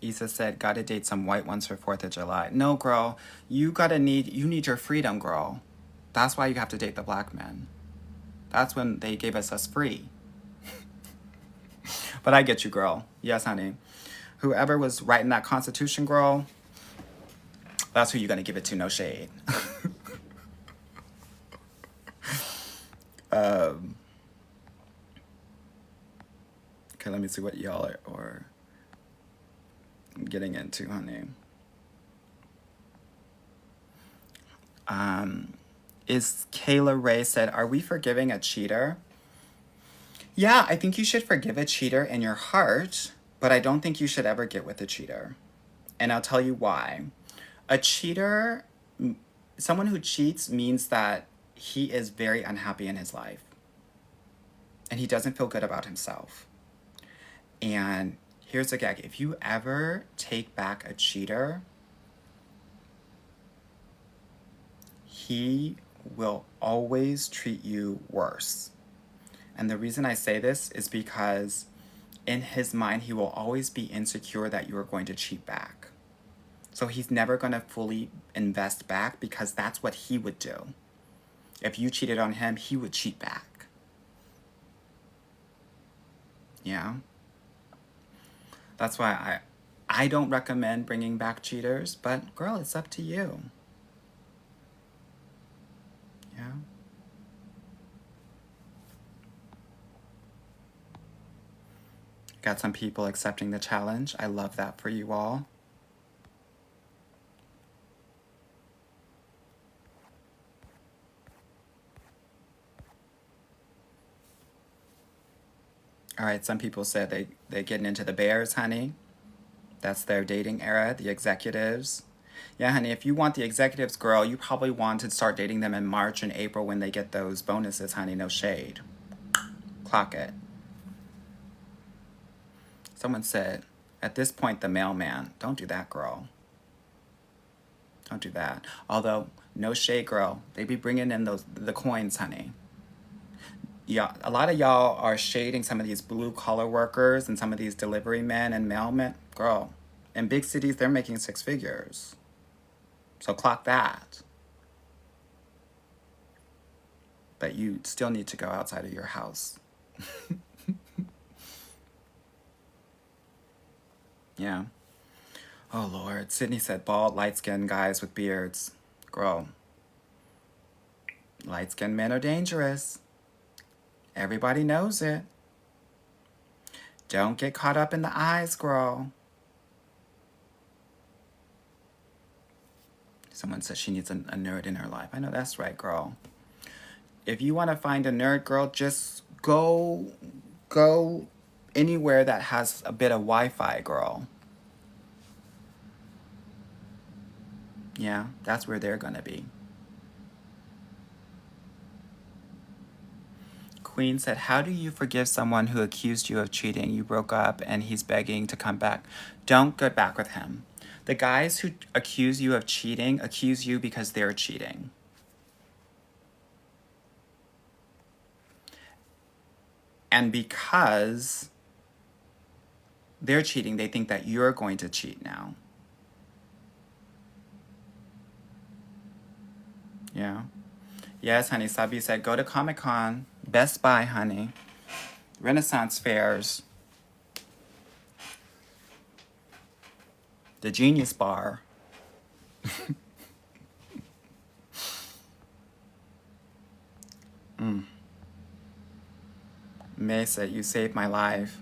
S1: Issa said, gotta date some white ones for 4th of July. No, girl, you need your freedom, girl. That's why you have to date the black men. That's when they gave us free. But I get you, girl. Yes, honey. Whoever was writing that Constitution, girl, that's who you're gonna give it to, no shade. Um, okay, let me see what y'all are getting into, honey. Is Kayla Ray said, are we forgiving a cheater? Yeah, I think you should forgive a cheater in your heart, but I don't think you should ever get with a cheater. And I'll tell you why. A cheater, someone who cheats means that he is very unhappy in his life. And he doesn't feel good about himself. And here's the gag. If you ever take back a cheater, he will always treat you worse. And the reason I say this is because in his mind, he will always be insecure that you are going to cheat back. So he's never going to fully invest back because that's what he would do. If you cheated on him, he would cheat back. Yeah. That's why I don't recommend bringing back cheaters, but girl, it's up to you. Yeah. Got some people accepting the challenge. I love that for you all. All right, some people said they're getting into the bears, honey. That's their dating era, the executives. Yeah, honey, if you want the executives, girl, you probably want to start dating them in March and April when they get those bonuses, honey. No shade. Clock it. Someone said, at this point, the mailman. Don't do that, girl. Don't do that. Although, no shade, girl. They be bringing in the coins, honey. Yeah, a lot of y'all are shading some of these blue-collar workers and some of these delivery men and mailmen. Girl, in big cities, they're making 6 figures. So clock that. But you still need to go outside of your house. Yeah. Oh, Lord. Sydney said bald, light-skinned guys with beards. Girl, light-skinned men are dangerous. Everybody knows it. Don't get caught up in the eyes, girl. Someone says she needs a nerd in her life. I know that's right, girl. If you want to find a nerd, girl, just go anywhere that has a bit of Wi-Fi, girl. Yeah, that's where they're gonna be. Queen said, how do you forgive someone who accused you of cheating? You broke up and he's begging to come back. Don't go back with him. The guys who accuse you of cheating accuse you because they're cheating. And because they're cheating, they think that you're going to cheat now. Yeah. Yes, honey. Sabi said, go to Comic-Con, Best Buy, honey, Renaissance fairs, the Genius Bar. May said, you saved my life.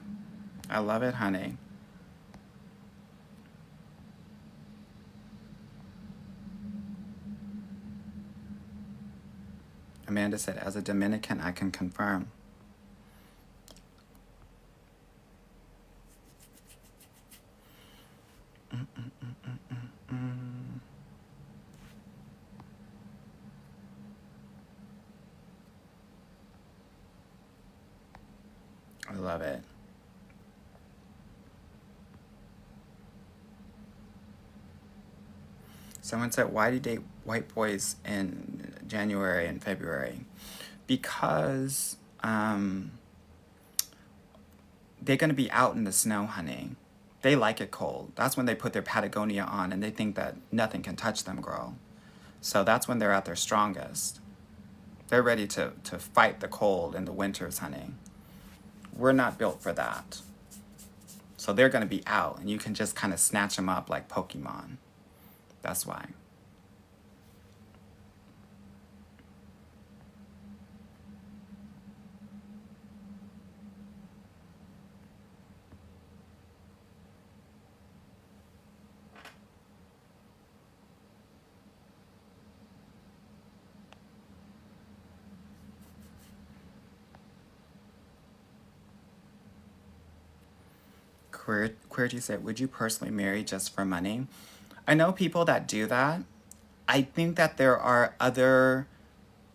S1: I love it, honey. Amanda said, as a Dominican, I can confirm. I love it. Someone said, why do you date white boys in January and February? Because they're going to be out in the snow, honey. They like it cold. That's when they put their Patagonia on and they think that nothing can touch them, girl. So that's when they're at their strongest. They're ready to fight the cold in the winters, honey. We're not built for that. So they're going to be out and you can just kind of snatch them up like Pokemon. That's why. Queerty said, would you personally marry just for money? I know people that do that. I think that there are other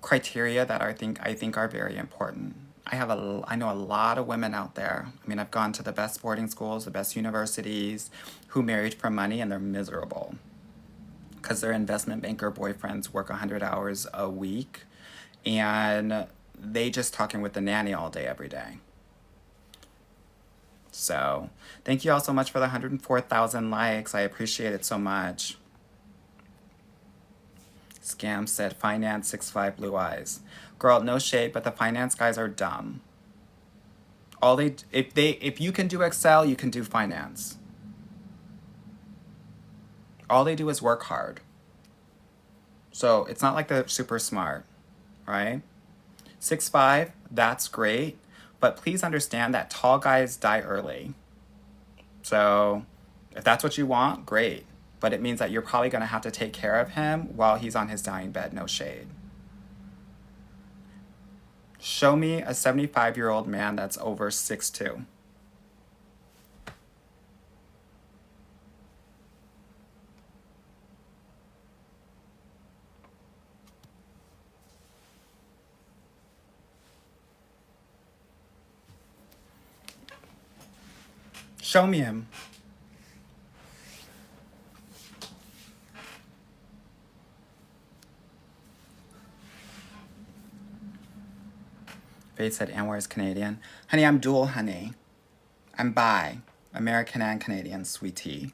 S1: criteria that I think are very important. I know a lot of women out there. I mean, I've gone to the best boarding schools, the best universities, who married for money and they're miserable because their investment banker boyfriends work 100 hours a week and they just talking with the nanny all day every day. So thank you all so much for the 104,000 likes. I appreciate it so much. Scam said, finance 6'5" blue eyes. Girl, no shade, but the finance guys are dumb. If you can do Excel, you can do finance. All they do is work hard. So it's not like they're super smart, right? 6'5", that's great. But please understand that tall guys die early. So if that's what you want, great. But it means that you're probably going to have to take care of him while he's on his dying bed, no shade. Show me a 75-year-old man that's over 6'2". Show me him. Faith said Anwar is Canadian. Honey, I'm dual, honey. I'm bi. American and Canadian, sweetie.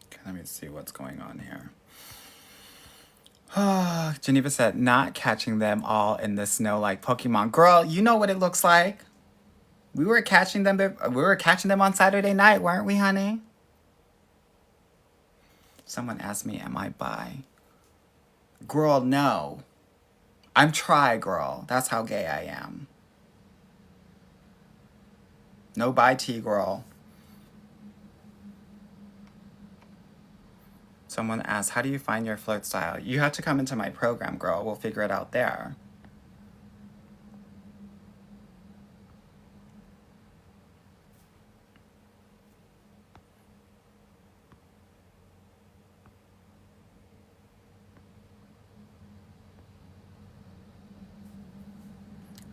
S1: Okay, let me see what's going on here. Geneva said, not catching them all in the snow like Pokemon. Girl, you know what it looks like. We were catching them on Saturday night, weren't we, honey? Someone asked me, am I bi? Girl, no. I'm tri, girl. That's how gay I am. No bi tea, girl. Someone asked, how do you find your flirt style? You have to come into my program, girl. We'll figure it out there.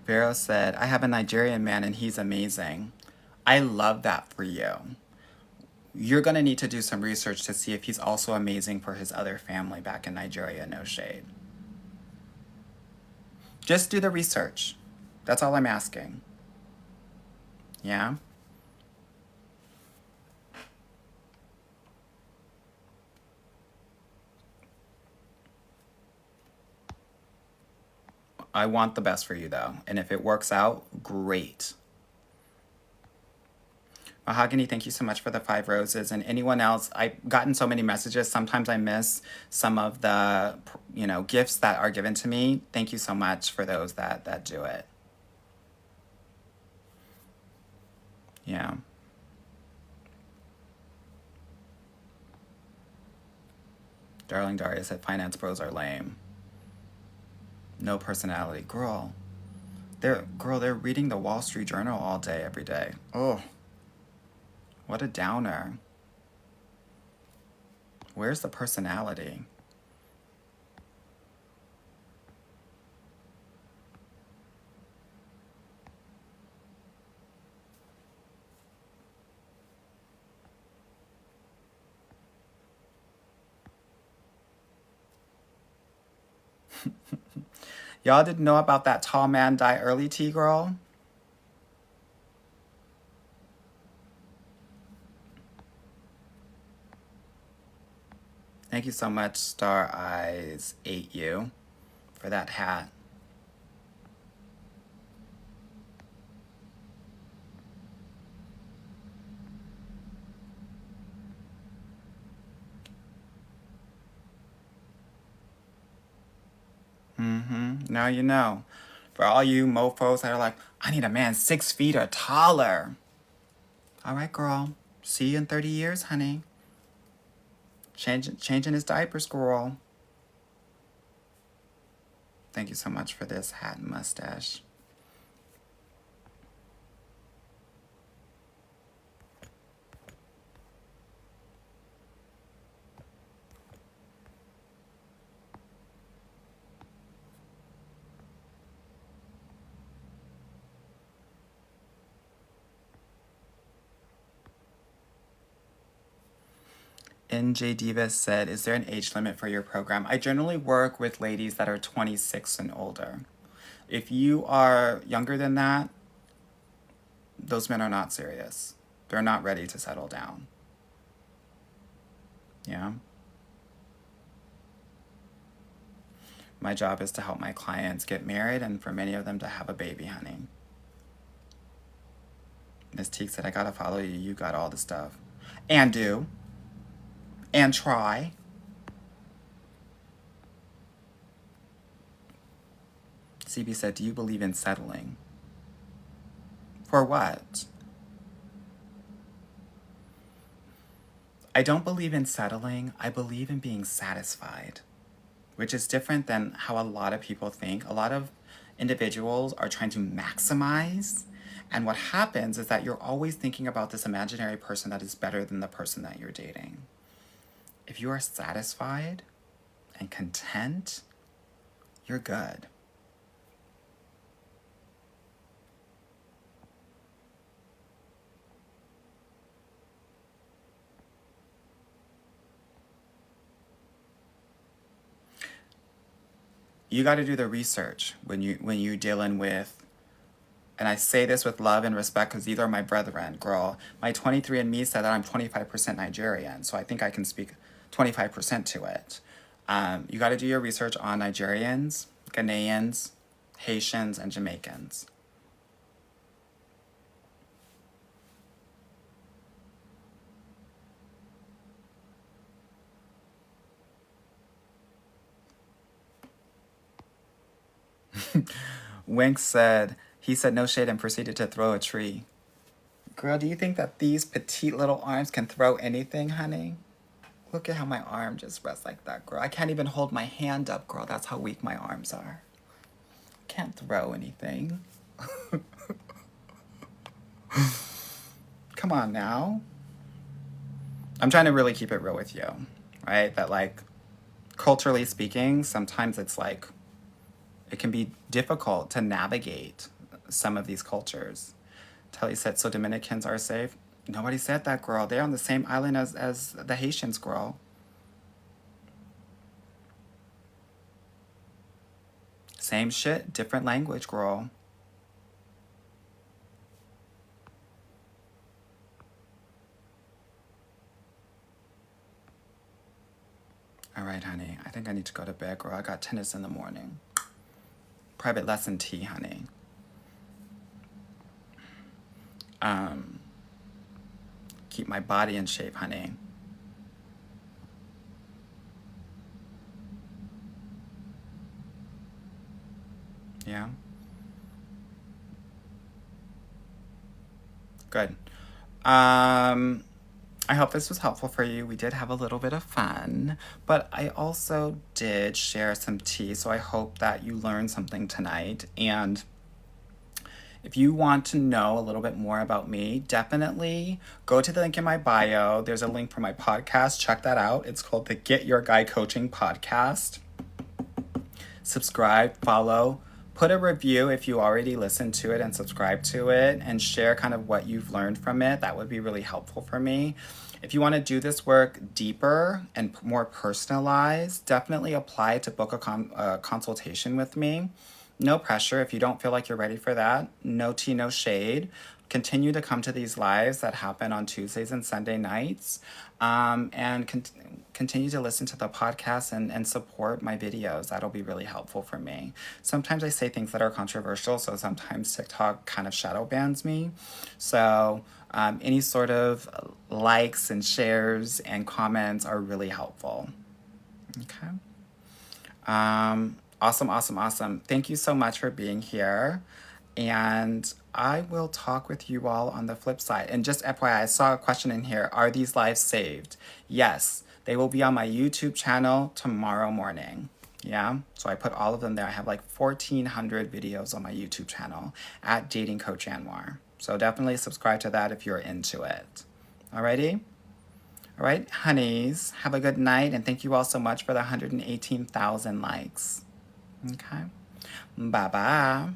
S1: Vero said, I have a Nigerian man and he's amazing. I love that for you. You're going to need to do some research to see if he's also amazing for his other family back in Nigeria, no shade. Just do the research. That's all I'm asking. Yeah? I want the best for you, though. And if it works out, great. Mahogany, thank you so much for the 5 roses. And anyone else, I've gotten so many messages. Sometimes I miss some of the, gifts that are given to me. Thank you so much for those that do it. Yeah. Darling Daria said, finance bros are lame. No personality. Girl, they're reading the Wall Street Journal all day, every day. Oh. What a downer. Where's the personality? Y'all didn't know about that tall man die early tea, girl? Thank you so much, Star Eyes 8U, for that hat. Now you know. For all you mofos that are like, I need a man 6 feet or taller. All right, girl. See you in 30 years, honey. Changing his diapers, girl. Thank you so much for this hat and mustache. NJ Divas said, is there an age limit for your program? I generally work with ladies that are 26 and older. If you are younger than that, those men are not serious. They're not ready to settle down. Yeah. My job is to help my clients get married and for many of them to have a baby, honey. Miss Teague said, I gotta follow you. You got all the stuff. And do. And try. CB said, do you believe in settling? For what? I don't believe in settling. I believe in being satisfied, which is different than how a lot of people think. A lot of individuals are trying to maximize. And what happens is that you're always thinking about this imaginary person that is better than the person that you're dating. If you are satisfied and content, you're good. You got to do the research when you're dealing with, and I say this with love and respect because these are my brethren, girl. My 23andMe said that I'm 25% Nigerian, so I think I can speak 25% to it. You got to do your research on Nigerians, Ghanaians, Haitians, and Jamaicans. Wink said, he said no shade and proceeded to throw a tree. Girl, do you think that these petite little arms can throw anything, honey? Look at how my arm just rests like that, girl. I can't even hold my hand up, girl. That's how weak my arms are. Can't throw anything. Come on now. I'm trying to really keep it real with you, right? That, like, culturally speaking, sometimes it's like, it can be difficult to navigate some of these cultures. Telly said, so Dominicans are safe? Nobody said that, girl. They're on the same island as the Haitians, girl. Same shit, different language, girl. All right, honey. I think I need to go to bed, girl. I got tennis in the morning. Private lesson tea, honey. Keep my body in shape, honey. Yeah? Good. I hope this was helpful for you. We did have a little bit of fun, but I also did share some tea, so I hope that you learned something tonight. And if you want to know a little bit more about me, definitely go to the link in my bio. There's a link for my podcast. Check that out. It's called the Get Your Guy Coaching Podcast. Subscribe, follow, put a review if you already listened to it and subscribe to it, and share kind of what you've learned from it. That would be really helpful for me. If you want to do this work deeper and more personalized, definitely apply to book a consultation with me. No pressure. If you don't feel like you're ready for that, no tea, no shade. Continue to come to these lives that happen on Tuesdays and Sunday nights, and continue to listen to the podcast and support my videos. That'll be really helpful for me. Sometimes I say things that are controversial, so sometimes TikTok kind of shadow bans me. So any sort of likes and shares and comments are really helpful. Okay. Awesome, awesome, awesome. Thank you so much for being here. And I will talk with you all on the flip side. And just FYI, I saw a question in here. Are these lives saved? Yes, they will be on my YouTube channel tomorrow morning. Yeah, so I put all of them there. I have like 1,400 videos on my YouTube channel at Dating Coach Anwar. So definitely subscribe to that if you're into it. Alrighty? All right, honeys, have a good night, and thank you all so much for the 118,000 likes. Okay, bye-bye.